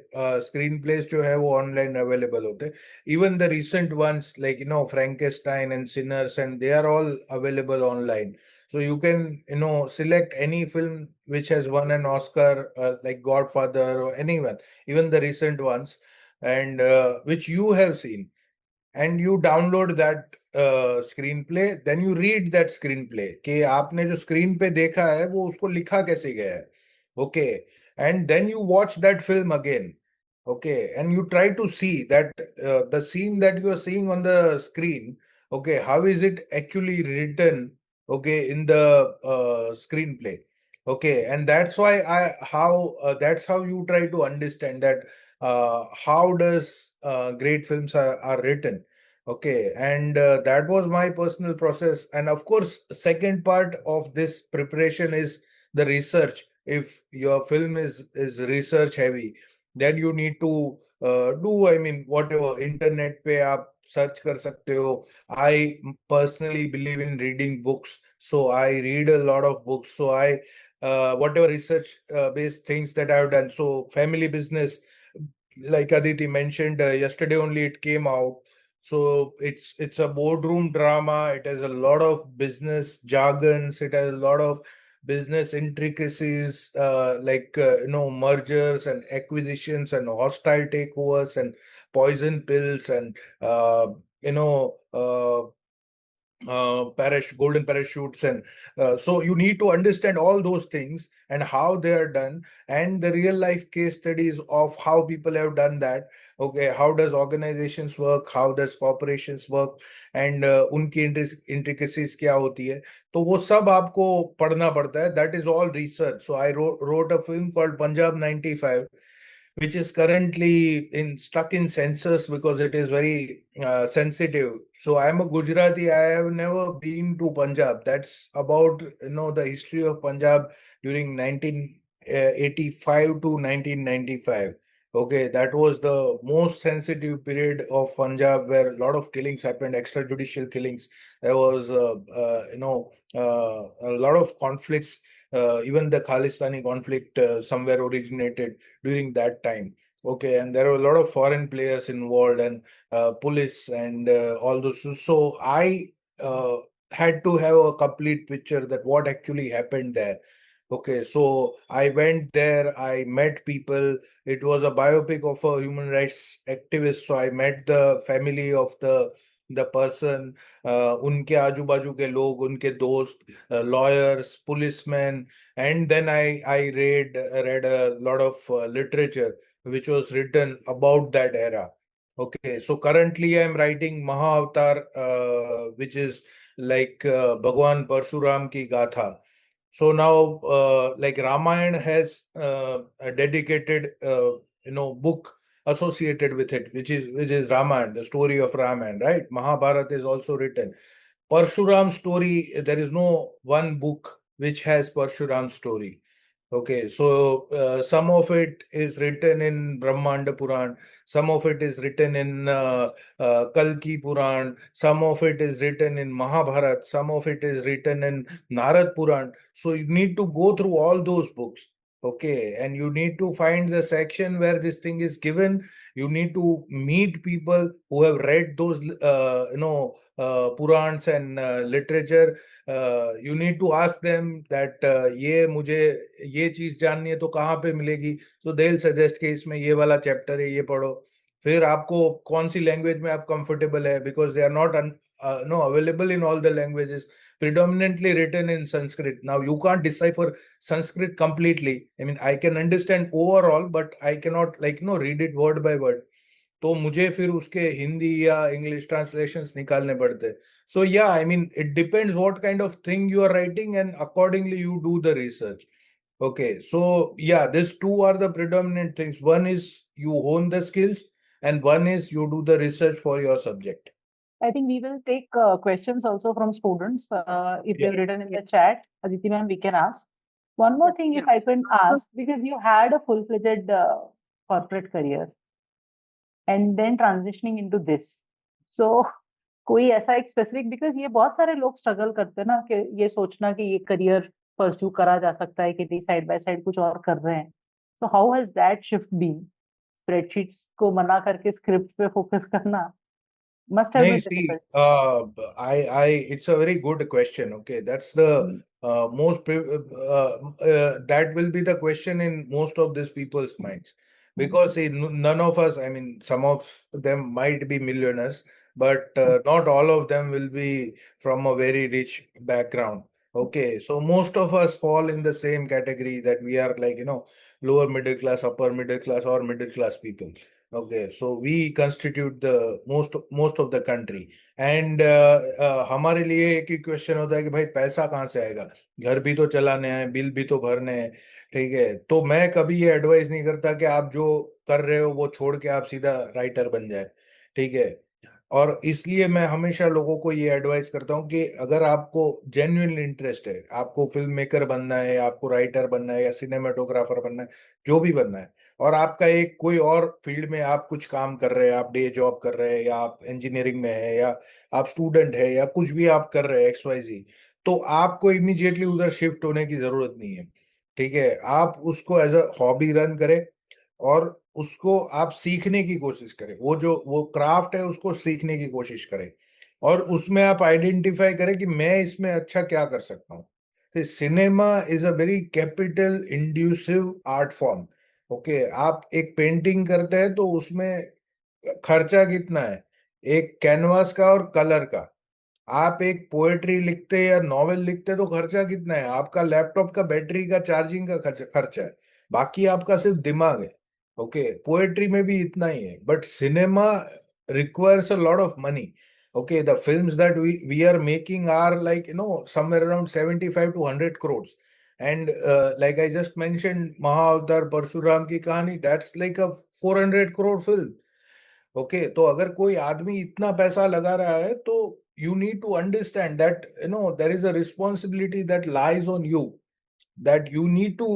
स्क्रीन प्लेस जो है वो ऑनलाइन अवेलेबल होते हैं. Even the recent ones like Frankenstein and Sinners and they are all available online. So you can select any film which has won an Oscar, like Godfather or anyone, even the recent ones, and which you have seen, and you download that screenplay, then you read that screenplay कि आपने जो screen पे देखा है वो उसको लिखा कैसे गया है. Okay, and then you watch that film again. Okay, and you try to see that the scene that you are seeing on the screen, okay, how is it actually written, okay, in the screenplay. Okay, and that's why that's how you try to understand that how does great films are written. Okay, and that was my personal process. And of course, second part of this preparation is the research. If your film is research heavy, then you need to do, I mean, whatever internet पे आप search कर सकते हो. I personally believe in reading books, so I read a lot of books. So I whatever research based things that I've done. So family business, like Aditi mentioned yesterday only it came out. So it's a boardroom drama. It has a lot of business jargons. It has a lot of business intricacies, like mergers and acquisitions and hostile takeovers and poison pills and you know golden parachutes, and so you need to understand all those things and how they are done, and the real life case studies of how people have done that. Okay, how does organizations work, how does corporations work, and उनकी intricacies क्या होती है, तो वो सब आपको पढ़ना पड़ता है. That is all research. So I wrote a film called Punjab 95, which is currently stuck in census because it is very sensitive. So I'm a Gujarati. I have never been to Punjab. That's about the history of Punjab during 1985 to 1995. Okay, that was the most sensitive period of Punjab where a lot of killings happened, extrajudicial killings. There was a lot of conflicts. Even the Khalistani conflict somewhere originated during that time. Okay, and there were a lot of foreign players involved and police and all those. So I had to have a complete picture that what actually happened there. Okay, so I went there, I met people. It was a biopic of a human rights activist. So I met the family of the person, उनके आजू बाजू के लोग, उनके दोस्त, lawyers, policemen, and then I read a lot of literature which was written about that era. Okay, so currently I'm writing Mahavatar, which is like Bhagwan Parshuram ki Gatha. So now, like Ramayana has a dedicated, book associated with it, which is Ramayana, the story of Ramayana, right? Mahabharata is also written. Parshuram story, there is no one book which has Parshuram story. Okay, so some of it is written in Brahmanda Puran, some of it is written in Kalki Puran, some of it is written in Mahabharat, some of it is written in Narad Puran. So you need to go through all those books. Okay, and you need to find the section where this thing is given. You need to meet people who have read those, Purans and literature. You need to ask them that ये मुझे ये चीज जाननी है तो कहाँ पे मिलेगी. So they'll suggest कि इसमें ये वाला चैप्टर है, ये पढ़ो. फिर आपको कौन सी लैंग्वेज में आप कंफर्टेबल है, because they are not available in all the languages, predominantly written in Sanskrit. Now you can't decipher Sanskrit completely. I mean, I can understand overall, but I cannot read it word by word. तो मुझे फिर उसके हिंदी या English translations निकालने पड़ते. So yeah I mean it depends what kind of thing you are writing and accordingly you do the research. Okay, so yeah, these two are the predominant things. One is you hone the skills, and one is you do the research for your subject. I think we will take questions also from students. If they've Yes. written in the chat, Aditi ma'am, we can ask. One more thing, if I can ask, because you had a full-fledged corporate career. and then transitioning into this. So कोई ऐसा एक specific, because ये बहुत सारे लोग struggle करते हैं ना कि ये सोचना कि ये करियर परस्यू करा जा सकता है कि नहीं, साइड बाय साइड कुछ और कर रहे हैं. So how has that shift been? Spreadsheets को मना करके स्क्रिप्ट पे फोकस करना must have No, been see, difficult. it's a very good question. Okay, that's the that will be the question in most of these people's minds, because see, none of us, I mean, some of them might be millionaires, but not all of them will be from a very rich background. Okay, so most of us fall in the same category, that we are like, lower middle class, upper middle class, or middle class people. Okay, so we constitute the most of the country. And हमारे लिए एक ही question होता है कि भाई पैसा कहाँ से आएगा, घर भी तो चलाने हैं, बिल भी तो भरने हैं. ठीक है, तो मैं कभी ये एडवाइस नहीं करता कि आप जो कर रहे हो वो छोड़ के आप सीधा राइटर बन जाए. ठीक है, और इसलिए मैं हमेशा लोगों को ये एडवाइस करता हूँ कि अगर आपको जेन्युइन इंटरेस्ट है, आपको फिल्म मेकर बनना है, आपको राइटर बनना है, या सिनेमाटोग्राफर बनना है, जो भी बनना है, और आपका एक कोई और फील्ड में आप कुछ काम कर रहे हैं, आप डे जॉब कर रहे हैं, या आप इंजीनियरिंग में है, या आप स्टूडेंट है, या कुछ भी आप कर रहे हैं XYZ, तो आपको इमीडिएटली उधर शिफ्ट होने की जरूरत नहीं है. ठीक है, आप उसको एज अ हॉबी रन करें, और उसको आप सीखने की कोशिश करें, वो क्राफ्ट है उसको सीखने की कोशिश करें, और उसमें आप आइडेंटिफाई करें कि मैं इसमें अच्छा क्या कर सकता हूँ. Cinema is a very capital inducive art form. Okay, आप एक पेंटिंग करते हैं तो उसमें खर्चा कितना है, एक कैनवास का और कलर का. आप एक पोएट्री लिखते हैं या नॉवेल लिखते हैं तो खर्चा कितना है, आपका लैपटॉप का बैटरी का चार्जिंग का खर्चा है, बाकी आपका सिर्फ दिमाग है. ओके, पोएट्री में भी इतना ही है, but cinema requires a lot of money. Okay, the films that we are making are like, somewhere around 75 to 100 crores. And like I just mentioned, Mahavatar Parshuram ki kahani, that's like a 400 crore film. Okay, तो अगर कोई आदमी इतना पैसा लगा रहा है, तो you need to understand that there is a responsibility that lies on you, that you need to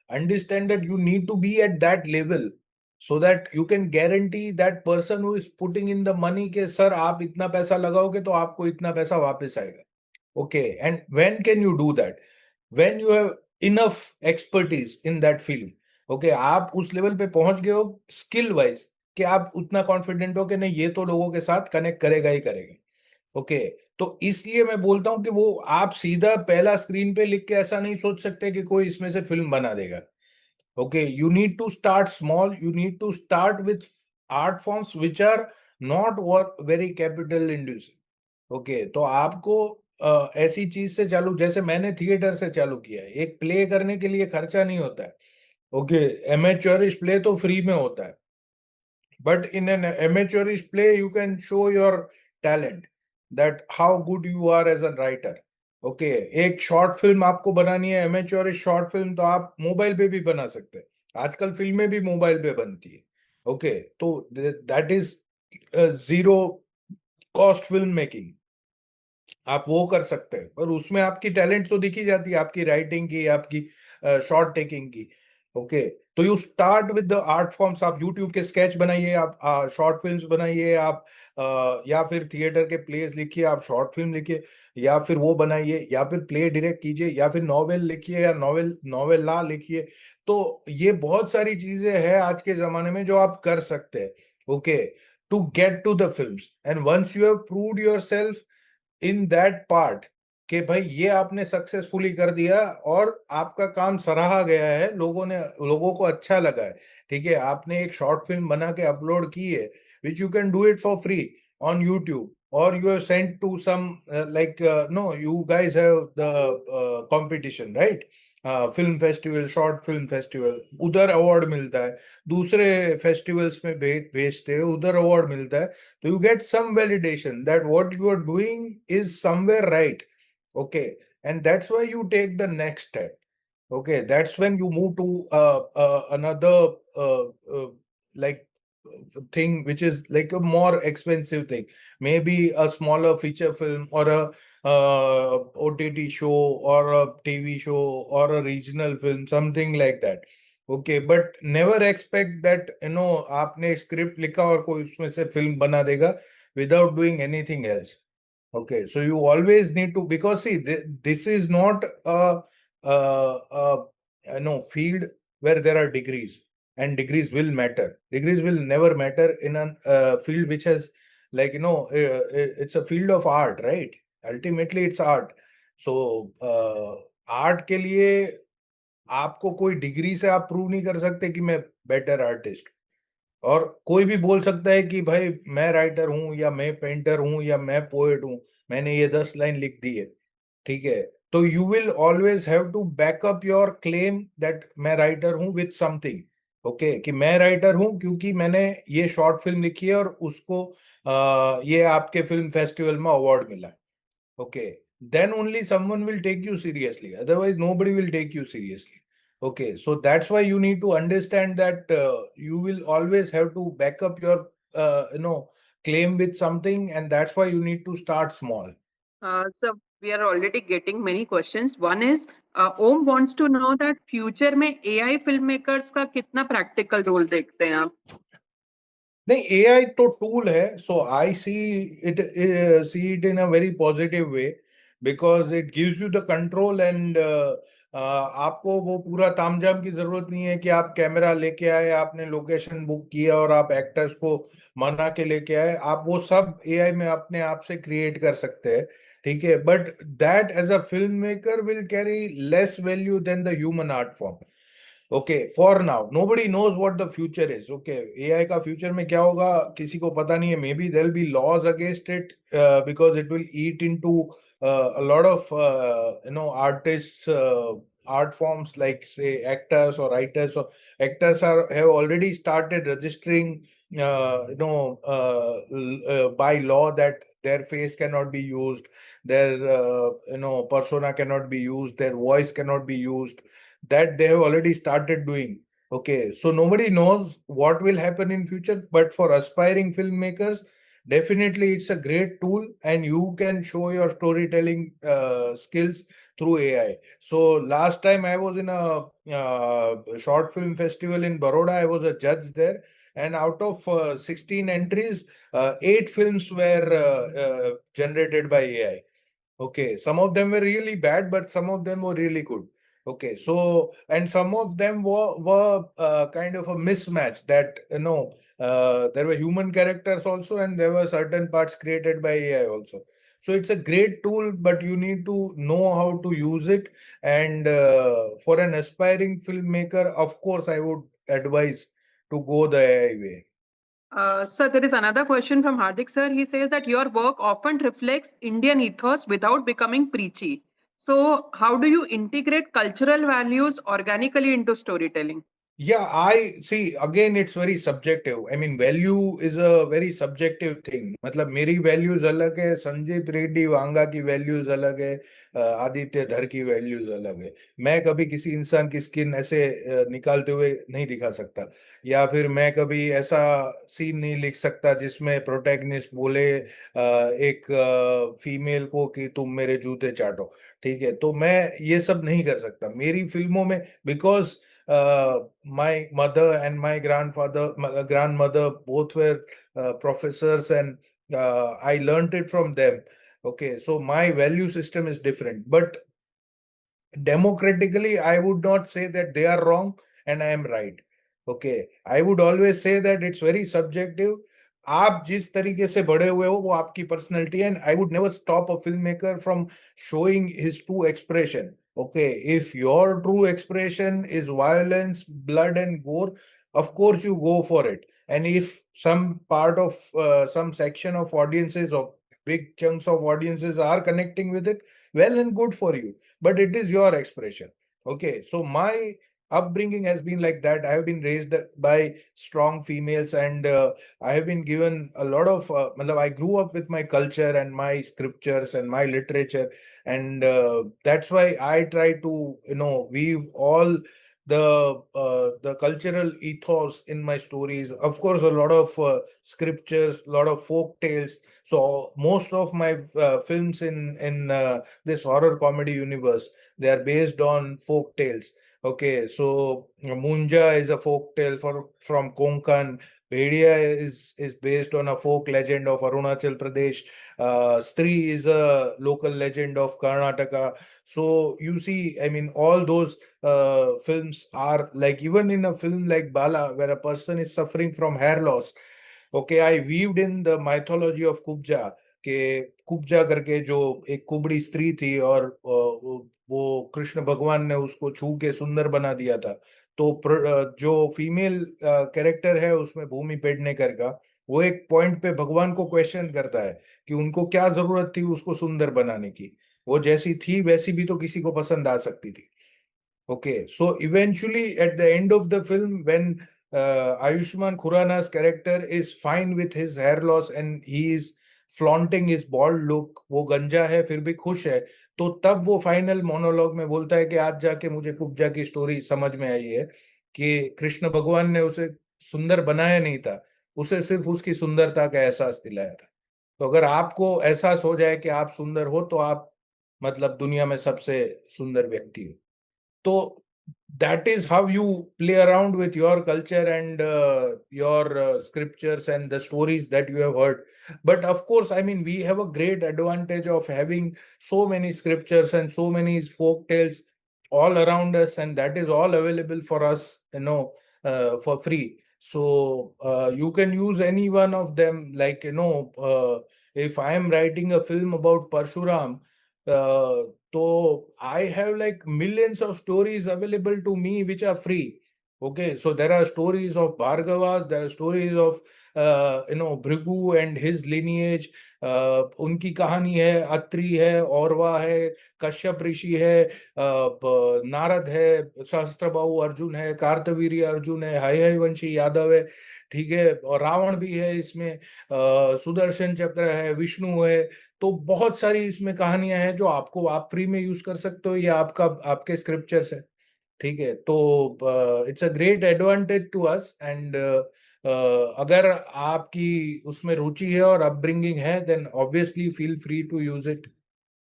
understand that you need to be at that level, so that you can guarantee that person who is putting in the money के sir आप इतना पैसा लगाओगे तो आपको इतना पैसा वापस आएगा. Okay, and when can you do that? When you have enough expertise in that field. Okay, आप उस लेवल पे पहुंच गए हो स्किल वाइज कि आप उतना कॉन्फिडेंट हो कि नहीं, ये तो लोगों के साथ कनेक्ट करेगा ही करेगा. ओके, तो इसलिए मैं बोलता हूं कि वो आप सीधा पहला स्क्रीन पे लिख के ऐसा नहीं सोच सकते कि कोई इसमें से फिल्म बना देगा. Okay, you need to start small, you need to start with art forms which are not very capital inducive. Okay, तो आपको ऐसी चीज से चालू, जैसे मैंने थिएटर से चालू किया है. एक प्ले करने के लिए खर्चा नहीं होता है. ओके, एमेच्योरिश प्ले तो फ्री में होता है, but in an amateurish play you can show your talent, that how good you are as a writer. Okay, एक शॉर्ट फिल्म आपको बनानी है, एमेच्योरिश शॉर्ट फिल्म, तो आप मोबाइल पे भी बना सकते हैं. आजकल फिल्में भी मोबाइल पे बनती है. ओके, तो that is zero cost film making. आप वो कर सकते हैं, पर उसमें आपकी टैलेंट तो दिखी जाती है, आपकी राइटिंग की, आपकी शॉर्ट टेकिंग की. ओके, तो you start with the art forms. आप यूट्यूब के स्केच बनाइए, आप शॉर्ट फिल्म्स बनाइए, आप या फिर थिएटर के प्लेस लिखिए, आप शॉर्ट फिल्म लिखिए, या फिर वो बनाइए, या फिर प्ले डायरेक्ट कीजिए, या फिर नॉवेल लिखिए, या नॉवेल लिखिए. तो ये बहुत सारी चीजें हैं आज के जमाने में जो आप कर सकते हैं. Okay, to get to the films, and once you have proved yourself in that part कि भाई ये आपने सक्सेसफुली कर दिया और आपका काम सराहा गया है, लोगों को अच्छा लगा है. ठीक है, आपने एक शॉर्ट फिल्म बना के अपलोड की है, which you can do it for free on YouTube, और you have sent to some like no, you guys have the competition, right? Film festival, short film festival, उधर अवार्ड मिलता है, दूसरे festivals में भेजते हैं, उधर अवार्ड मिलता है. So you get some validation that what you are doing is somewhere right. Okay, and that's why you take the next step. Okay, that's when you move to another like thing which is like a more expensive thing, maybe a smaller feature film, or a OTT show, or a TV show, or a regional film, something like that. Okay, but never expect that आपने script लिखा और कोई उसमें से film बना देगा without doing anything else. Okay, so you always need to, because see, this is not a field where there are degrees, and degrees will matter. Degrees will never matter in a field which has, like, it's a field of art, right? Ultimately, it's art. So, art के लिए आपको कोई degree से आप prove नहीं कर सकते कि मैं बेटर आर्टिस्ट. और कोई भी बोल सकता है कि भाई मैं राइटर हूं, या मैं पेंटर हूं, या मैं पोएट हूं, मैंने ये 10 लाइन लिख दी है. ठीक है, तो you will always have to back up your claim that मैं राइटर हूं विथ समथिंग. ओके, कि मैं राइटर हूं क्योंकि मैंने ये शॉर्ट फिल्म लिखी है और उसको ये आपके फिल्म फेस्टिवल में अवार्ड मिला. Okay, then only someone will take you seriously. Otherwise, nobody will take you seriously. Okay, so that's why you need to understand that you will always have to back up your, claim with something, and that's why you need to start small. So we are already getting many questions. One is, Om wants to know that future में AI filmmakers का कितना practical role देखते हैं आप? नहीं, AI तो tool है. So I see it in a very positive way, because it gives you the control. And आपको वो पूरा तामझाम की जरूरत नहीं है कि आप कैमरा लेके आए, आपने लोकेशन बुक किया और आप एक्टर्स को मना के लेके आए. आप वो सब एआई में अपने आप से क्रिएट कर सकते हैं. ठीक है, but that as a film maker will carry less value than the human art form. Okay, for now nobody knows what the future is. Okay, AI का फ्यूचर में क्या होगा किसी को पता नहीं है. May be there be laws against it, because it will eat into a lot of artists, art forms, like say actors or writers. So actors have already started registering by law that their face cannot be used, their persona cannot be used, their voice cannot be used. That they have already started doing. Okay, so nobody knows what will happen in future, but for aspiring filmmakers, definitely it's a great tool, and you can show your storytelling skills through AI. So last time I was in a short film festival in Baroda. I was a judge there, and out of 16 entries, 8 films were generated by AI. Okay, some of them were really bad, but some of them were really good. Okay, so, and some of them were kind of a mismatch, that there were human characters also, and there were certain parts created by AI also. So it's a great tool, but you need to know how to use it. And for an aspiring filmmaker, of course, I would advise to go the AI way. Sir, there is another question from Hardik sir. He says that your work often reflects Indian ethos without becoming preachy. So, how do you integrate cultural values organically into storytelling? Yeah, I see. Again, it's very subjective. I mean, value is a very subjective thing. मतलब मेरी values अलग है, संजीत रेड्डी वांगा की values अलग है, आदित्य धर की values अलग है. मैं कभी किसी इंसान की स्किन ऐसे निकालते हुए नहीं दिखा सकता, या फिर मैं कभी ऐसा सीन नहीं लिख सकता जिसमें प्रोटैगनिस्ट बोले एक फीमेल को कि तुम मेरे जूते चाटो. ठीक है, तो मैं ये सब नहीं कर सकता मेरी फिल्मों में, because my mother and my grandmother both were professors, and I learned it from them. Okay, so my value system is different, but democratically I would not say that they are wrong and I am right. Okay, I would always say that it's very subjective. आप जिस तरीके से बड़े हुए हो वो आपकी personality है, and I would never stop a film maker from showing his true expression. Okay, if your true expression is violence, blood, and gore, of course you go for it. And if some part of some section of audiences, or big chunks of audiences, are connecting with it, well and good for you. But it is your expression. Okay, so my upbringing has been like that. I have been raised by strong females, and I have been given a lot of. I grew up with my culture and my scriptures and my literature, and that's why I try to weave all the cultural ethos in my stories. Of course, a lot of scriptures, a lot of folk tales. So most of my films in this horror comedy universe, they are based on folk tales. Okay, so Munja is a folk tale from Konkan. Bhedia is based on a folk legend of Arunachal Pradesh. Stree is a local legend of Karnataka. So you see, I mean, all those films are like, even in a film like Bala, where a person is suffering from hair loss. Okay, I weaved in the mythology of Kubja, के कुब्जा करके जो एक कुबड़ी स्त्री थी, और वो कृष्ण भगवान ने उसको छू के सुंदर बना दिया था। तो जो फीमेल कैरेक्टर है उसमें भूमि पेडनेकर का, वो एक पॉइंट पे भगवान को क्वेश्चन करता है कि उनको क्या जरूरत थी उसको सुंदर बनाने की, वो जैसी थी वैसी भी तो किसी को पसंद आ सकती थी। Okay, so eventually at the end of the film, when Ayushmann Khurrana's character is fine with his hair loss and he is flaunting his bald look, वो गंजा है फिर भी खुश है, तो तब वो फाइनल मोनोलॉग में बोलता है कि आज जाके मुझे कुब्जा की स्टोरी समझ में आई है कि कृष्ण भगवान ने उसे सुंदर बनाया नहीं था, उसे सिर्फ उसकी सुंदरता का एहसास दिलाया था। तो अगर आपको एहसास हो जाए कि आप सुंदर हो, तो आप मतलब दुनिया में सबसे सुंदर व्यक्ति हो। So that is how you play around with your culture and your scriptures and the stories that you have heard. But of course, I mean, we have a great advantage of having so many scriptures and so many folk tales all around us, and that is all available for us, for free. So you can use any one of them. Like, if I am writing a film about Parshuram, uh, so I have like millions of stories available to me which are free. Okay, so there are stories of Bhargavas, there are stories of Bhrigu and his lineage. उनकी कहानी है, अत्रि है, औरवा है, कश्यप ऋषि है, नारद है, सहस्त्रबाहु अर्जुन है, कार्तवीर्य अर्जुन है, हय वंशी यादव है, ठीक है, और रावण भी है इसमें, सुदर्शन चक्र है, विष्णु है। तो बहुत सारी इसमें कहानियां हैं जो आप फ्री में यूज कर सकते हो, ये आपके स्क्रिप्चर्स है, ठीक है। तो it's a great advantage to us, and अगर आपकी उसमें रुचि है और अपब्रिंगिंग है, then obviously feel free to use it.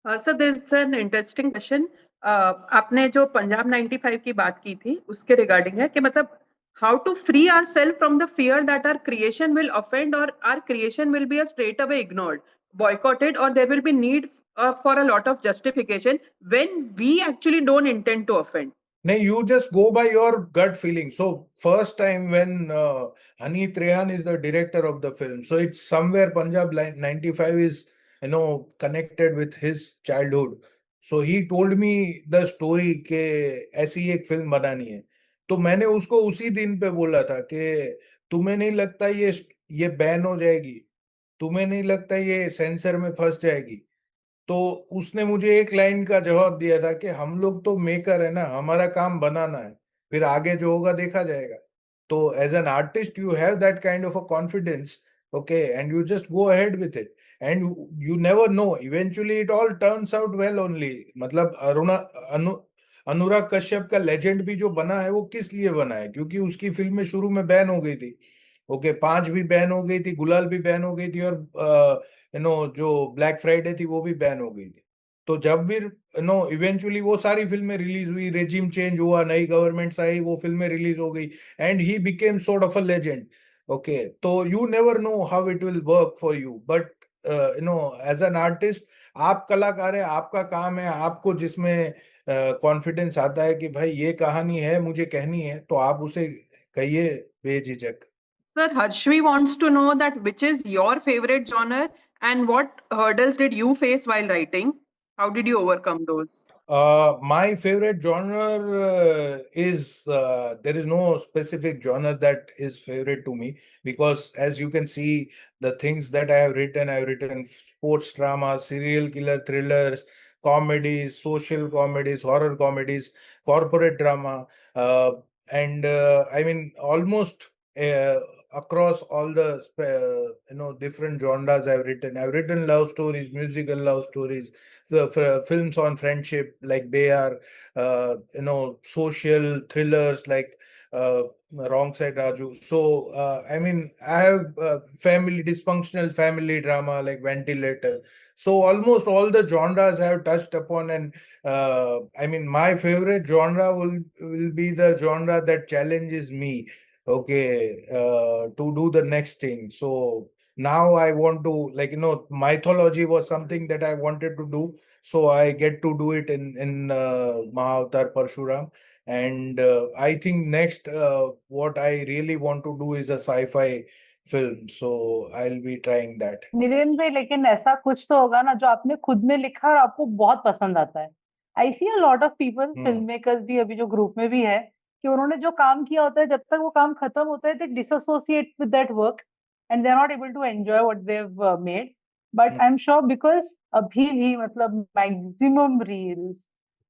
Sir this is an interesting question. आपने जो पंजाब 95 की बात की थी उसके रिगार्डिंग है कि मतलब how to free our self from the fear that our creation will offend or our creation will be a straight away ignored, boycotted, or there will be need for a lot of justification when we actually don't intend to offend. No, you just go by your gut feeling. So first time when Hani Trehan is the director of the film, so it's somewhere Punjab 95 is connected with his childhood. So he told me the story के ऐसी एक film बनानी है, तो मैंने उसको उसी दिन पे बोला था कि तुम्हें नहीं लगता ये बैन हो जाएगी, तुम्हें नहीं लगता ये सेंसर में फंस जाएगी। तो उसने मुझे एक लाइन का जवाब दिया था कि हम लोग तो मेकर है ना, हमारा काम बनाना है, फिर आगे जो होगा देखा जाएगा। तो as an artist you have that kind of a confidence, okay, and you just go ahead with it, and you never know, eventually it all turns out well only. मतलब अनुराग कश्यप का लेजेंड भी जो बना है वो किस लिए बना है, क्योंकि उसकी फिल्में शुरू में बैन हो गई थी। ओके, 5 भी बैन हो गई थी, गुलाल भी बैन हो गई थी, और जो ब्लैक फ्राइडे थी वो भी बैन हो गई थी। तो जब भी इवेंचुअली वो सारी फिल्में रिलीज हुई, रेजिम चेंज हुआ, नई गवर्नमेंट्स आई, वो फिल्में रिलीज हो गई, and he became sort of a legend. Okay, तो you never know how it will work for you, but as an artist, आप कलाकार है, आपका काम है, आपको जिसमें कॉन्फिडेंस आता है कि भाई ये कहानी है मुझे कहनी है, तो आप उसे कहिए बेझिझक। Sir, Harshvi wants to know that which is your favorite genre and what hurdles did you face while writing? How did you overcome those? My favorite genre is there is no specific genre that is favorite to me, because as you can see, the things that I've written sports drama, serial killer thrillers, comedies, social comedies, horror comedies, corporate drama, and I mean almost uh, across all the different genres I've written. I've written love stories, musical love stories, the films on friendship like Bayar, social thrillers like Wrong Side Raju. So I mean, I have family dysfunctional family drama like Ventilator. So almost all the genres I have touched upon, and I mean, my favorite genre will be the genre that challenges me. Okay, to do the next thing. So now I want to, like, mythology was something that I wanted to do, so I get to do it in Mahavatar Parshuram. And I think next what I really want to do is a sci-fi film, so I'll be trying that. Niren भाई, लेकिन ऐसा कुछ तो होगा ना जो आपने खुद ने लिखा और आपको बहुत पसंद आता है. I see a lot of people, film makers भी अभी जो ग्रुप में भी है, कि उन्होंने जो काम किया होता है जब तक वो काम खत्म होता है they dissociate with that work and they are not able to enjoy what they have made. But I am sure because अभी भी मतलब मैक्सिमम रील्स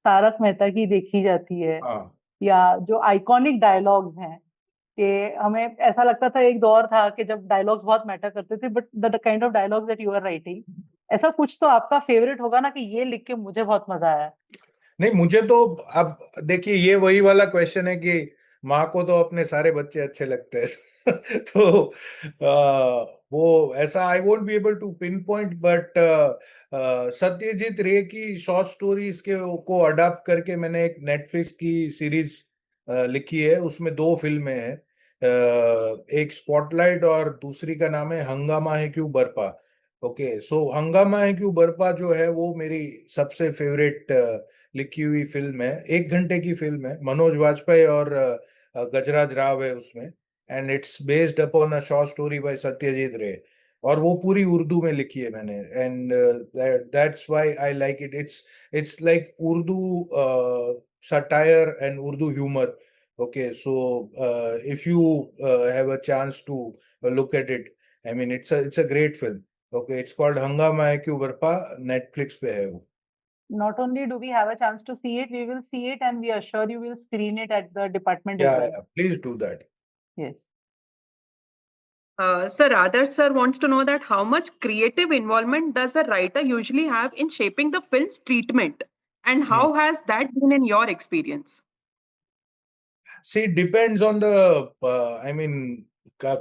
तारक मेहता की देखी जाती है, हाँ, या जो आइकॉनिक डायलॉग्स हैं, कि हमें ऐसा लगता था एक दौर था कि जब डायलॉग्स बहुत मैटर करते थे, but the kind of dialogues that you are writing, ऐसा कुछ तो आपका फेवरेट होगा ना कि ये लिख के मुझे बहुत मजा आया. नहीं, मुझे तो अब देखिए, ये वही वाला क्वेश्चन है कि माँ को तो अपने सारे बच्चे अच्छे लगते हैं. तो वो ऐसा I won't be able to pinpoint, but Satyajit Ray की शॉर्ट स्टोरीज के को अडॉप्ट करके मैंने एक नेटफ्लिक्स की सीरीज लिखी है. उसमें 2 फिल्में हैं. एक स्पॉटलाइट और दूसरी का नाम है हंगामा है क्यों बरपा. ओके, सो हंगामा है क्यों बरपा जो है वो मेरी सबसे फेवरेट लिखी हुई फिल्म है. 1 घंटे की फिल्म है. मनोज वाजपेयी और गजराज राव है उसमें. And it's based upon a short story by Satyajit रे, और वो पूरी उर्दू में लिखी है मैंने. And that's why I like it. It's like Urdu satire and Urdu humor. Okay, so if you have a chance to look at it, I mean, it's a great film. Okay, it's called Hangama Hai Kyun Barpa. Netflix पे है वो. Not only do we have a chance to see it, we will see it and we assure you we'll screen it at the department as well. Yeah, please do that. Yes. Sir, Adarsh sir wants to know that how much creative involvement does a writer usually have in shaping the film's treatment, and how has that been in your experience? See, it depends on the, I mean,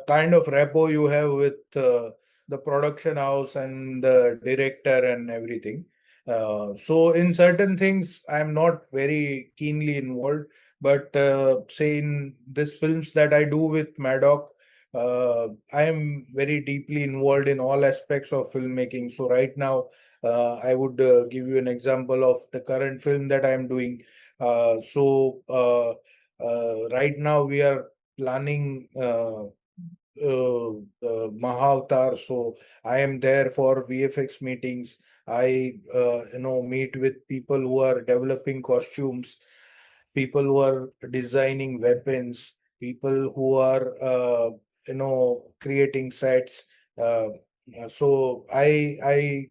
kind of rapport you have with the production house and the director and everything. So in certain things, I'm not very keenly involved. But say in these films that I do with Maddock, I am very deeply involved in all aspects of filmmaking. So right now, I would give you an example of the current film that I am doing. Right now we are planning Mahavatar, so I am there for VFX meetings. I meet with people who are developing costumes, people who are designing weapons, people who are creating sets. So I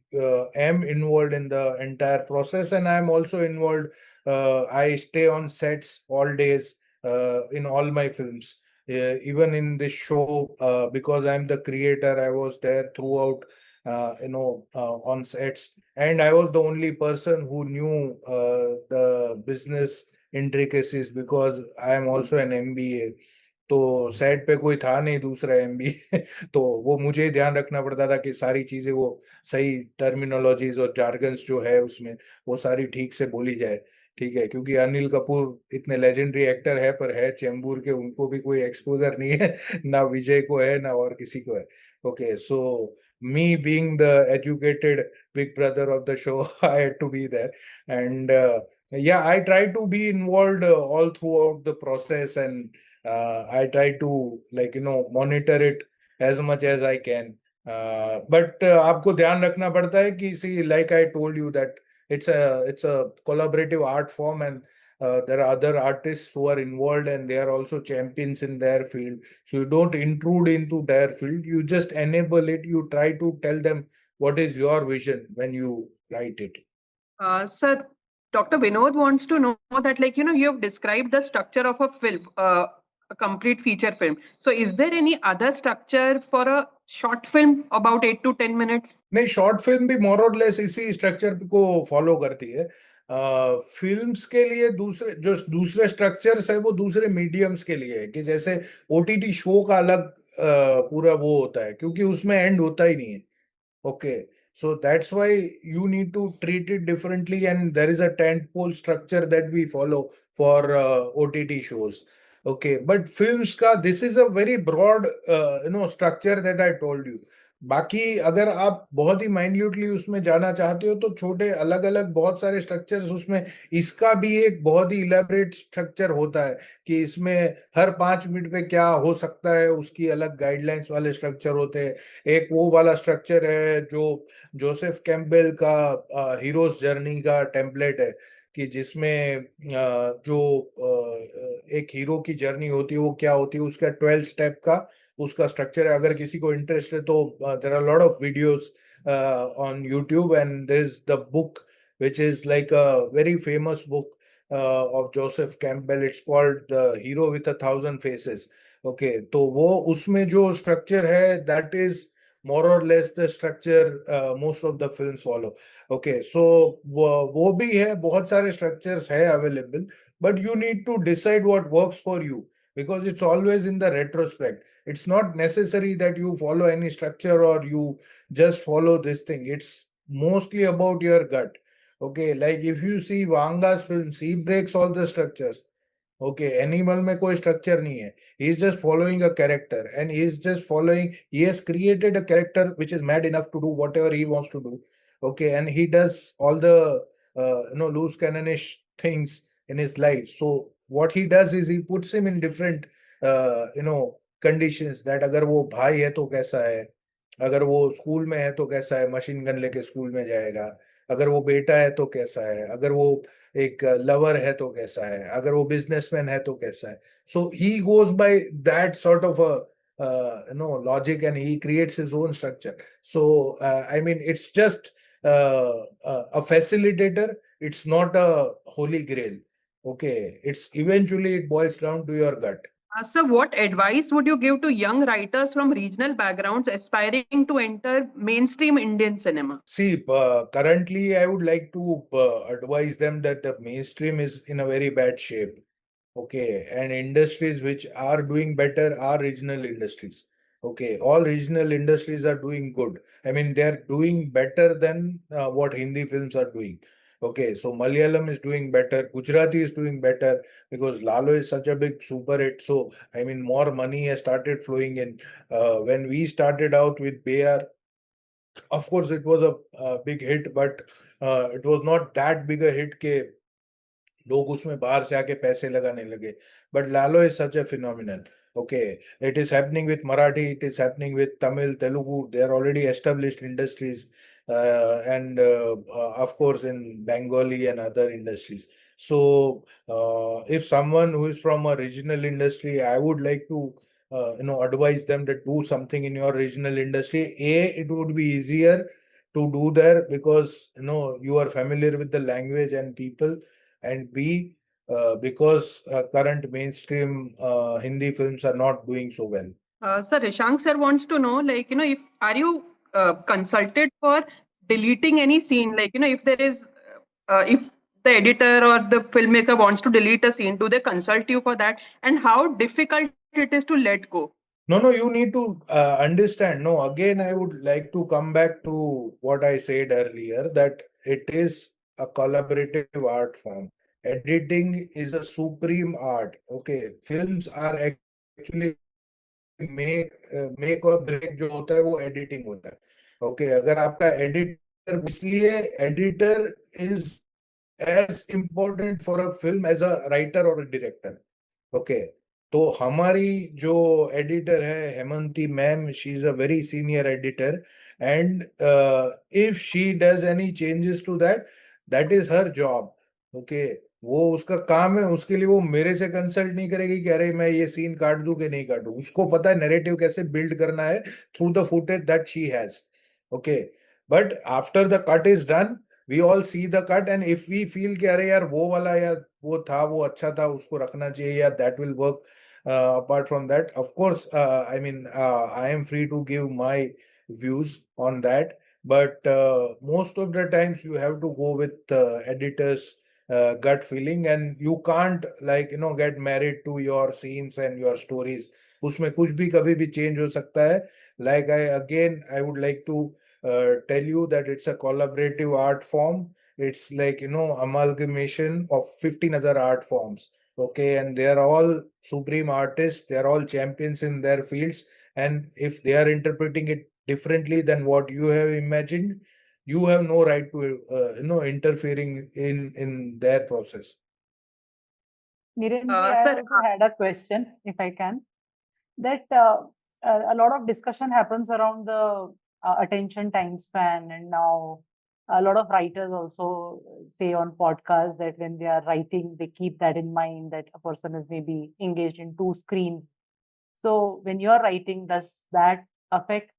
am involved in the entire process, and I am also involved. I stay on sets all days in all my films. Even in this show, because I'm the creator, I was there throughout, on sets, and I was the only person who knew the business intricacies because I am also an MBA. तो set पे कोई था नहीं दूसरा MBA. तो वो मुझे ही ध्यान रखना पड़ता था कि सारी चीजें वो सही टर्मिनोलॉजीज और जार्गन्स जो है उसमें वो सारी ठीक से बोली जाए. ठीक है, क्योंकि अनिल कपूर इतने लेजेंडरी एक्टर है, पर है चेंबूर के, उनको भी कोई एक्सपोजर नहीं है. ना विजय को है, ना और किसी को है. Okay, so me being the educated big brother of the show, I had to be there. And yeah, I try to be involved all throughout the process, and I try to, like, monitor it as much as I can. But आपको ध्यान रखना पड़ता है कि, see, like I told you, that it's a collaborative art form, and there are other artists who are involved and they are also champions in their field. So you don't intrude into their field. You just enable it. You try to tell them what is your vision when you write it. Sir, Dr. Vinod wants to know that, like, you have described the structure of a film, a complete feature film. So is there any other structure for a short film about 8 to 10 minutes? नहीं, short film भी मोर और less इसी structure को follow करती है. Films के लिए दूसरे स्ट्रक्चर्स है वो दूसरे मीडियम्स के लिए है कि जैसे ओटीटी शो का अलग पूरा वो होता है क्योंकि उसमें एंड होता ही नहीं है. Okay, so that's why you need to treat it differently, and there is a tentpole structure that we follow for OTT shows. Okay, but films ka this is a very broad structure that I told you. बाकी अगर आप बहुत ही minutely उसमें जाना चाहते हो तो छोटे अलग अलग बहुत सारे स्ट्रक्चर्स उसमें. इसका भी एक बहुत ही इलेबरेट स्ट्रक्चर होता है कि इसमें हर 5 मिनट पे क्या हो सकता है, उसकी अलग गाइडलाइंस वाले स्ट्रक्चर होते हैं. एक वो वाला स्ट्रक्चर है जो जोसेफ कैम्पबेल का हीरोज जर्नी का टेम्पलेट है कि जिसमें जो एक हीरो की जर्नी होती है वो क्या होती है, उसका 12 स्टेप का उसका स्ट्रक्चर है. अगर किसी को इंटरेस्ट है तो there are lot of videos on YouTube and there is the book which is like a very famous book of Joseph Campbell. It's called The Hero with 1,000 Faces. Okay, तो वो उसमें जो स्ट्रक्चर है that is more or less the structure most of the films follow. Okay, so वो भी है, बहुत सारे structures है available, but you need to decide what works for you because it's always in the retrospect. It's not necessary that you follow any structure or you just follow this thing. It's mostly about your gut. Okay, like if you see Vanga's films, he breaks all the structures. Okay, Animal में कोई structure नहीं है. He is just following a character and he is just following. He has created a character which is mad enough to do whatever he wants to do. Okay, and he does all the loose cannonish things in his life. So what he does is he puts him in different conditions. That अगर वो भाई है तो कैसा है, अगर वो school में है तो कैसा है, मशीन गन लेके स्कूल में जाएगा. अगर वो बेटा है तो कैसा है, अगर वो एक लवर है तो कैसा है, अगर वो बिजनेसमैन है तो कैसा है. So he goes by that sort of logic and he creates his own structure. So I mean it's just a facilitator. It's not a holy grail. Okay, it's eventually it boils down to your gut. Sir, what advice would you give to young writers from regional backgrounds aspiring to enter mainstream Indian cinema? See, currently, I would like to advise them that the mainstream is in a very bad shape. Okay, and industries which are doing better are regional industries. Okay, all regional industries are doing good. I mean, they are doing better than what Hindi films are doing. Okay, so Malayalam is doing better, Gujarati is doing better because Lalo is such a big super hit. So, I mean, more money has started flowing in. When we started out with Bayar, of course, it was a big hit, but it was not that big a hit के लोग उसमें बाहर से आके पैसे लगाने लगे. But Lalo is such a phenomenon. Okay, it is happening with Marathi, it is happening with Tamil, Telugu. They are already established industries, and of course in Bengali and other industries. So, if someone who is from a regional industry, I would like to advise them to do something in your regional industry. It would be easier to do there because you are familiar with the language and people, and B, because current mainstream Hindi films are not doing so well. Sir, Rishank sir wants to know, if are you consulted for deleting any scene? If there is, if the editor or the filmmaker wants to delete a scene, do they consult you for that? And how difficult it is to let go? No, you need to understand. No, again, I would like to come back to what I said earlier, that it is a collaborative art form. Editing is a supreme art. Okay, films are actually make और break जो होता है वो editing होता है. Okay, अगर आपका editor, इसलिए editor is as important for a film as a writer और अ डायरेक्टर. ओके, तो हमारी जो एडिटर है Hemanti ma'am, she is a very senior editor, and if she does any changes to that, that is her job. Okay, वो उसका काम है, उसके लिए वो मेरे से कंसल्ट नहीं करेगी कि अरे मैं ये सीन काट दूं कि नहीं काटूं. उसको पता है नैरेटिव कैसे बिल्ड करना है through the footage that she has. Okay, but after the cut is done, we all see the cut, and if we feel कि अरे यार वो वाला या वो था, वो अच्छा था, उसको रखना चाहिए, या that will work. Apart from that, of course, I mean, I am free to give my views on that, but most of the times you have to go with editors gut feeling, and you can't like get married to your scenes and your stories. उसमें कुछ भी कभी भी change हो सकता है. Like I would like to tell you that it's a collaborative art form. It's like amalgamation of 15 other art forms. Okay, and they are all supreme artists. They are all champions in their fields, and if they are interpreting it differently than what you have imagined, you have no right to interfering in their process. Niren ji, I Sir, also had a question, if I can. That a lot of discussion happens around the attention time span, and now a lot of writers also say on podcasts that when they are writing, they keep that in mind, that a person is maybe engaged in two screens. So when you're writing, does that affect,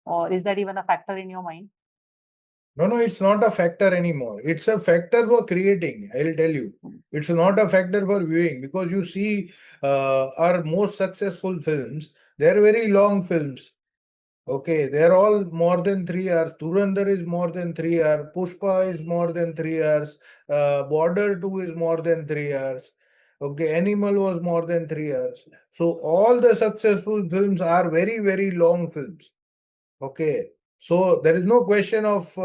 or is that even a factor in your mind? No, it's not a factor anymore. It's a factor for creating. I'll tell you. It's not a factor for viewing, because you see our most successful films, they're very long films. Okay, they're all more than 3 hours. Durandar is more than 3 hours. Pushpa is more than 3 hours. Border 2 is more than 3 hours. Okay, Animal was more than 3 hours. So all the successful films are very, very long films. Okay, so there is no question of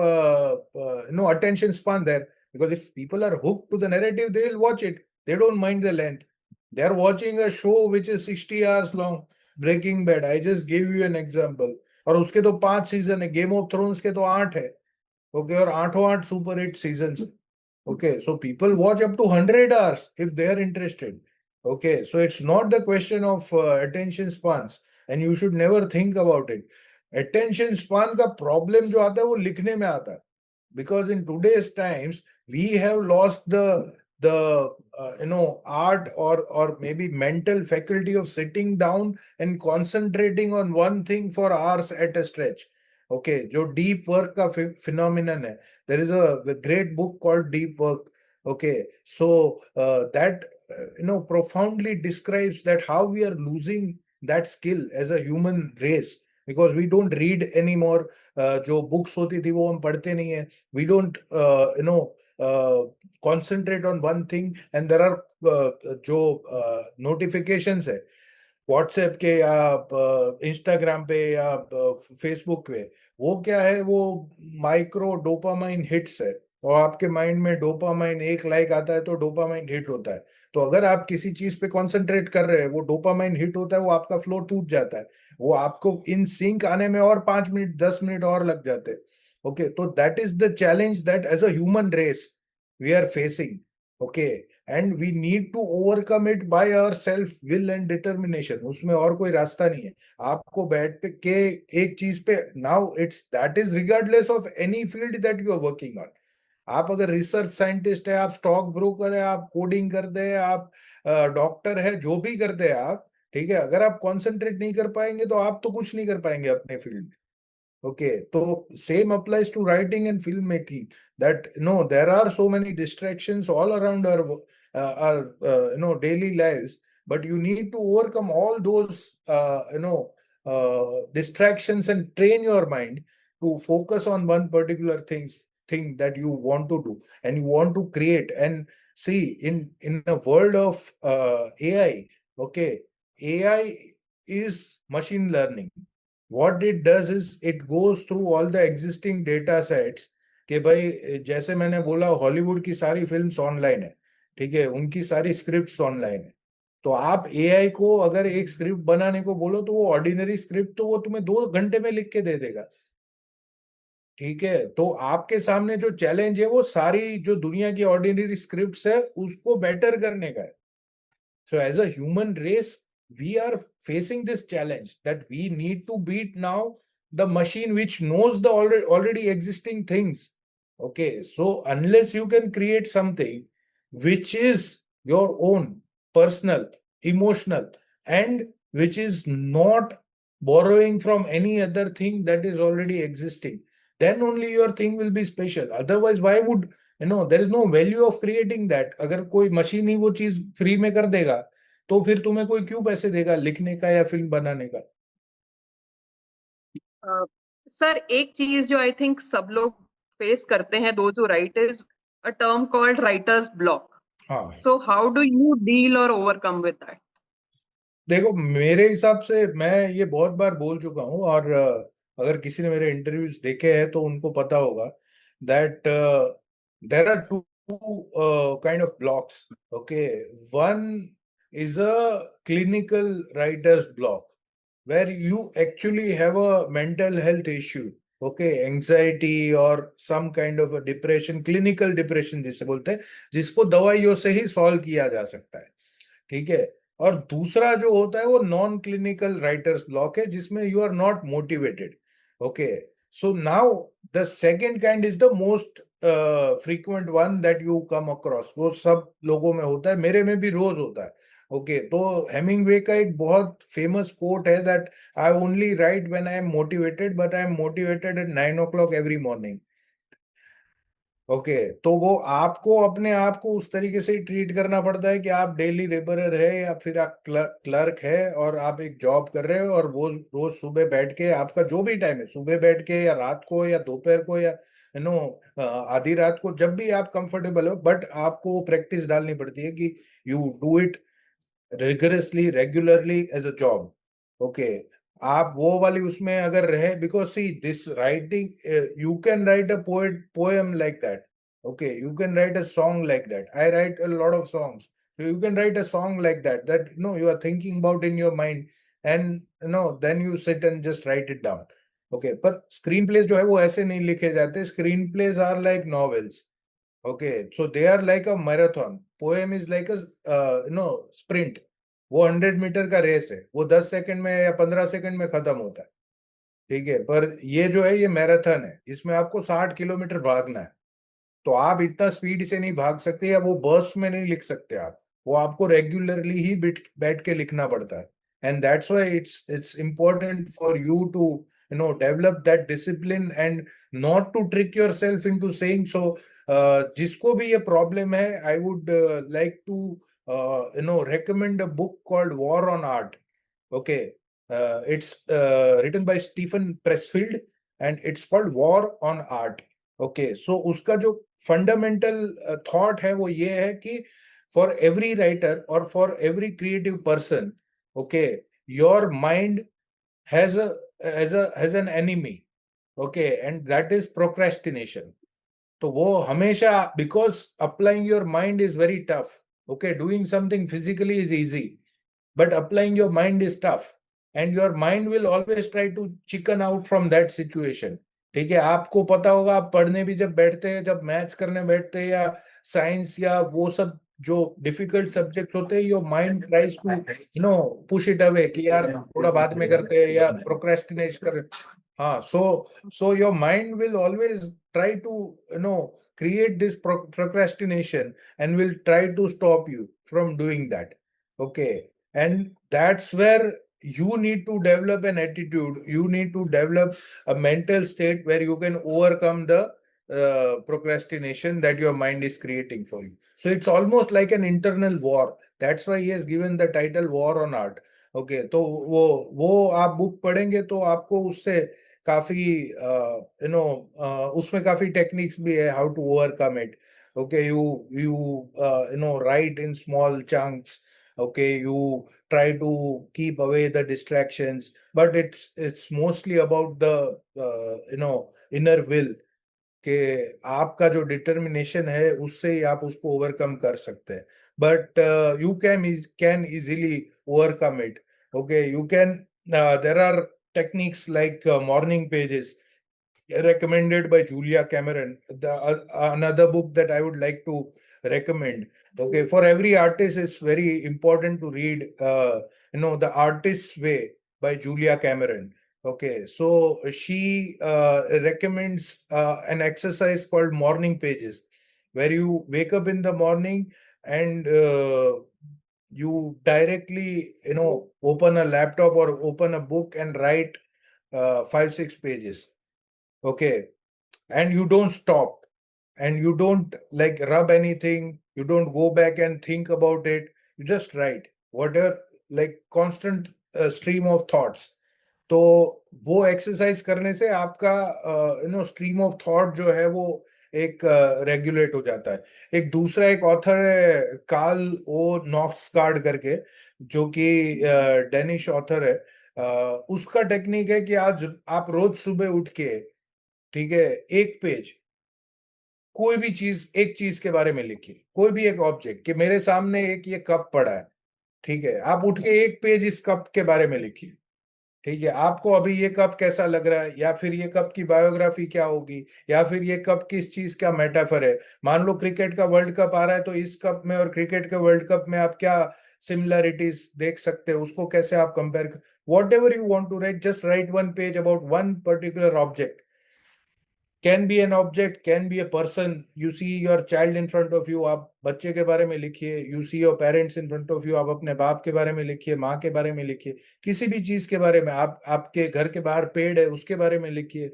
attention span there, because if people are hooked to the narrative, they will watch it. They don't mind the length. They are watching a show which is 60 hours long. Breaking Bad, I just gave you an example. और उसके तो 5 season है. Game of thrones के तो 8 है. Okay, और 8 super hit season. Okay, so people watch up to 100 hours if they are interested. Okay, so it's not the question of attention spans, and you should never think about it. Attention span का problem जो आता है वो लिखने में आता है, because in today's times we have lost the art or maybe mental faculty of sitting down and concentrating on one thing for hours at a stretch. Okay, जो deep work का phenomenon है. There is a great book called Deep Work. Okay, so that profoundly describes that how we are losing that skill as a human race, because we don't read anymore. जो books होती थी वो हम पढ़ते नहीं है. We don't concentrate on one thing, and there are जो notifications है व्हाट्सएप के या इंस्टाग्राम पे या फेसबुक पे, वो क्या है, वो माइक्रो डोपामाइन हिट्स है, और आपके माइंड में डोपामाइन एक लाइक आता है तो डोपामाइन हिट होता है. तो अगर आप किसी चीज पे कंसंट्रेट कर रहे हैं, वो डोपामाइन हिट होता है, वो आपका फ्लो टूट जाता है, वो आपको इन सिंक आने में और 5 मिनट 10 मिनट और लग जाते हैं. ओके, तो that is the challenge that as a human race we are facing. Okay, and we need to overcome it by our self will and determination. उसमें और कोई रास्ता नहीं है. आपको बैठ के एक चीज पे, now it's that is regardless of any field that you are working on. आप अगर रिसर्च साइंटिस्ट है, आप स्टॉक ब्रोकर है, आप कोडिंग करते हैं, आप डॉक्टर है, जो भी करते हैं आप, ठीक है, अगर आप कॉन्सेंट्रेट नहीं कर पाएंगे तो आप तो कुछ नहीं कर पाएंगे अपने फील्ड में. Okay, so same applies to writing and filmmaking. That there are so many distractions all around our daily lives, but you need to overcome all those distractions and train your mind to focus on one particular thing that you want to do and you want to create. And see, in a world of AI, okay, AI is machine learning. What it does is it goes through all the existing data sets. कि भाई जैसे मैंने बोला, Hollywood की सारी films online है, ठीक है, उनकी सारी स्क्रिप्ट्स ऑनलाइन है. तो आप एआई को अगर एक स्क्रिप्ट बनाने को बोलो तो वो ऑर्डिनरी स्क्रिप्ट तो वो तुम्हें 2 घंटे में लिख के दे देगा. ठीक है, तो आपके सामने जो चैलेंज है वो सारी जो दुनिया की ऑर्डिनरी स्क्रिप्ट्स है उसको बेटर करने का है. So as a human race, we are facing this challenge that we need to beat now the machine which knows the already existing things. Okay, so unless you can create something which is your own personal, emotional, and which is not borrowing from any other thing that is already existing, then only your thing will be special. Otherwise, why would there is no value of creating that. अगर कोई machine ही वो चीज free में कर देगा तो फिर तुम्हें कोई क्यों पैसे देगा लिखने का या फिल्म बनाने का. सर एक चीज जो आई थिंक सब लोग फेस करते हैं, those who write, is a term called writer's block. हाँ, so how do you deal or overcome with that? देखो मेरे हिसाब से मैं ये बहुत बार बोल चुका हूँ, और अगर किसी ने मेरे इंटरव्यूज देखे हैं तो उनको पता होगा that there are two kind of blocks. Okay, one is a clinical writer's block where you actually have a mental health issue, okay, anxiety or some kind of a depression, clinical depression जिसे बोलते हैं, जिसको दवाइयों से ही solve किया जा सकता है. ठीक है. और दूसरा जो होता है वो नॉन क्लिनिकल राइटर्स ब्लॉक है, जिसमें you are not motivated. Okay, so now the second kind is the most frequent one that you come across. वो सब लोगों में होता है, मेरे में भी रोज होता है. ओके, तो हेमिंगवे का एक बहुत फेमस कोट है that I only write when I am motivated, but I am motivated at 9 o'clock every morning. Okay, तो वो आपको अपने आप को उस तरीके से ट्रीट करना पड़ता है कि आप डेली लेबरर है या फिर आप क्लर्क है और आप एक जॉब कर रहे हो, और वो रोज सुबह बैठ के, आपका जो भी टाइम है, सुबह बैठ के या रात को या दोपहर को या नो आधी रात को, जब भी आप कंफर्टेबल हो, बट आपको प्रैक्टिस डालनी पड़ती है कि you do it rigorously, regularly as a job. Okay, आप वो वाली उसमें अगर रहे, because see this writing, you can write a poem like that. Okay, you can write a song like that. I write a lot of songs. So you can write a song like that, you are thinking about in your mind, and then you sit and just write it down. Okay, but screenplays जो है वो ऐसे नहीं लिखे जाते. Screenplays are like novels. Okay, so they are like a marathon. Poem is like a sprint. वो 100 metre का race है, वो 10 सेकंड में या 15 सेकंड में खत्म होता है. ठीक है, पर ये जो है ये मैराथन है, इसमें आपको 60 किलोमीटर भागना है. तो आप इतना स्पीड से नहीं भाग सकते, या वो बर्स्ट में नहीं लिख सकते आप. वो आपको रेगुलरली ही बैठ के लिखना पड़ता है. And that's why it's important for you to develop that discipline and not to trick yourself into saying so. जिसको भी ये प्रॉब्लम है, I would like to recommend a book called War on Art. Okay, it's written by Stephen Pressfield and it's called War on Art. Okay, so उसका जो fundamental thought है वो ये है कि फॉर एवरी राइटर और for every creative person, okay, your mind has an enemy. Okay, and that is procrastination. तो वो हमेशा, because applying your mind is very tough. Okay, doing something physically is easy, but applying your mind is tough, and your mind will always try to chicken out from that situation. ठीक है, आपको पता होगा, आप पढ़ने भी जब बैठते हैं, जब मैथ्स करने बैठते हैं या साइंस या वो सब जो डिफिकल्ट सब्जेक्ट होते हैं, your mind tries to push it away कि यार थोड़ा बाद में करते हैं या प्रोक्रेस्टिनेट कर. हाँ, so your mind will always try to create this procrastination and will try to stop you from doing that. Okay, and that's where you need to develop an attitude, you need to develop a mental state where you can overcome the procrastination that your mind is creating for you. So it's almost like an internal war. That's why he has given the title War on Art. Okay, तो वो आप book पढ़ेंगे तो आपको उससे काफी उसमें काफी टेक्निक्स भी है, how to overcome it. Okay, you write in small chunks. Okay, you try to keep away the distractions, but it's mostly about the inner will, कि आपका जो डिटर्मिनेशन है उससे ही आप उसको ओवरकम कर सकते हैं. But you can easily overcome it. Okay, you can, there are techniques like morning pages recommended by Julia Cameron. Another book that I would like to recommend. Okay, for every artist, it's very important to read, The Artist's Way by Julia Cameron. Okay, so she recommends an exercise called morning pages, where you wake up in the morning and you directly, open a laptop or open a book and write 5-6 pages. Okay, and you don't stop, and you don't like rub anything, you don't go back and think about it, you just write whatever, like constant stream of thoughts. तो वो exercise करने से आपका stream of thought जो है वो एक regulate हो जाता है। एक दूसरा एक ऑथर है कार्ल ओ नॉक्सगार्ड करके, जो कि डेनिश ऑथर है। उसका टेक्निक है कि आज आप रोज सुबह उठ के, ठीक है, एक पेज कोई भी चीज, एक चीज के बारे में लिखिए, कोई भी एक ऑब्जेक्ट, कि मेरे सामने एक ये कप पड़ा है, ठीक है, आप उठ के एक पेज इस कप के बारे में लिखिए। ठीक है, आपको अभी ये कप कैसा लग रहा है, या फिर ये कप की बायोग्राफी क्या होगी, या फिर ये कप किस चीज का मेटाफर है। मान लो क्रिकेट का वर्ल्ड कप आ रहा है, तो इस कप में और क्रिकेट के वर्ल्ड कप में आप क्या सिमिलरिटीज देख सकते हो, उसको कैसे आप कंपेयर कर। Whatever you want to write, just write one page about one particular object. Can be an object, can be a person, you see your child in front of you, आप बच्चे के बारे में लिखिए। You see your parents in front of you, आप अपने बाप के बारे में लिखिए, माँ के बारे में लिखिए, किसी भी चीज के बारे में। आप आपके घर के बाहर पेड़ है उसके बारे में लिखिए,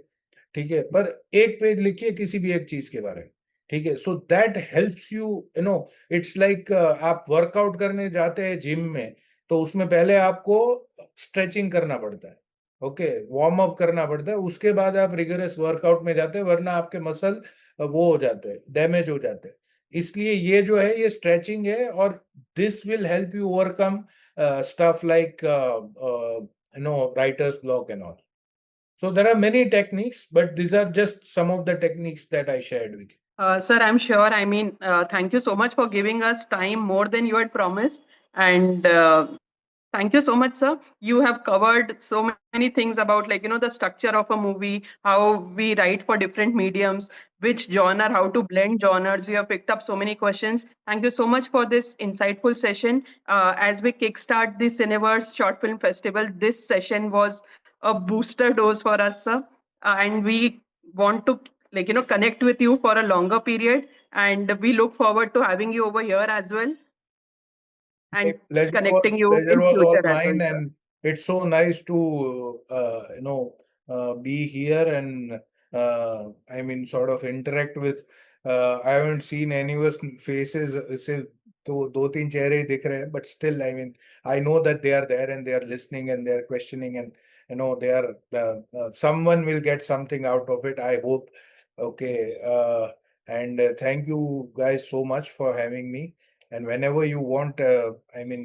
ठीक है, पर एक पेज लिखिए किसी भी एक चीज के बारे में। ठीक है, so that helps you, you know, it's like आप वर्कआउट करने जाते हैं जिम में, तो उसमें पहले आपको स्ट्रेचिंग करना पड़ता है, ओके, वार्म अप करना पड़ता है, उसके बाद आप रिगरस वर्कआउट में जाते हैं, वरना आपके मसल वो हो जाते हैं, डैमेज हो जाते हैं। इसलिए ये जो है ये स्ट्रेचिंग है, और this will help you overcome stuff like writer's block and all. So there are many techniques, but these are just some of the techniques that I shared with you. Sir, I'm sure. I mean, thank you so much for giving us time more than you had promised. And thank you so much, sir. You have covered so many things about, like, the structure of a movie, how we write for different mediums, which genre, how to blend genres. You have picked up so many questions. Thank you so much for this insightful session. As we kickstart the Cineverse Short Film Festival, this session was a booster dose for us, sir. And we want to, connect with you for a longer period. And we look forward to having you over here as well, and connecting you Pleasure in was all future as well, mine, sir. and it's so nice to be here and I mean sort of interact with. I haven't seen anyone's faces. सिर्फ दो तीन चेहरे ही दिख रहे हैं, but still, I mean, I know that they are there and they are listening and they are questioning, and they are someone will get something out of it, I hope. Okay, and thank you guys so much for having me. And whenever you want, I mean,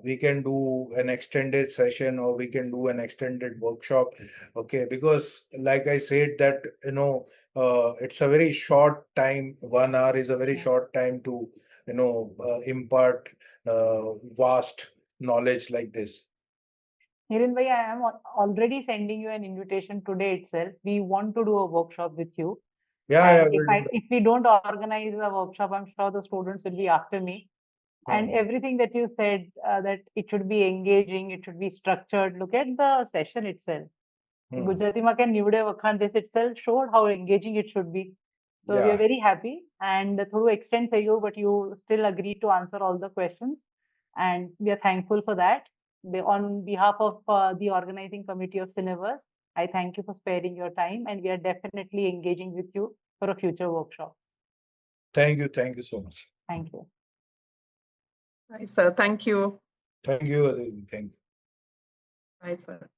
we can do an extended session, or we can do an extended workshop, okay, because like I said that it's a very short time. 1 hour is a very short time to impart vast knowledge like this. Hiren bhai, I am already sending you an invitation today itself. We want to do a workshop with you. Yeah, And we'll do that. if we don't organize a workshop, I'm sure the students will be after me. And everything that you said, that it should be engaging, it should be structured. Look at the session itself. Gujarati Ma Ke Nivde Vakhan, this itself showed how engaging it should be. So we are very happy. And thodu extend thayu, but you still agreed to answer all the questions. And we are thankful for that. On behalf of the organizing committee of Cineverse, I thank you for sparing your time, and we are definitely engaging with you for a future workshop. Thank you so much. Thank you. Bye, sir. Thank you. Thank you, Aditi. Thank you. Bye, sir.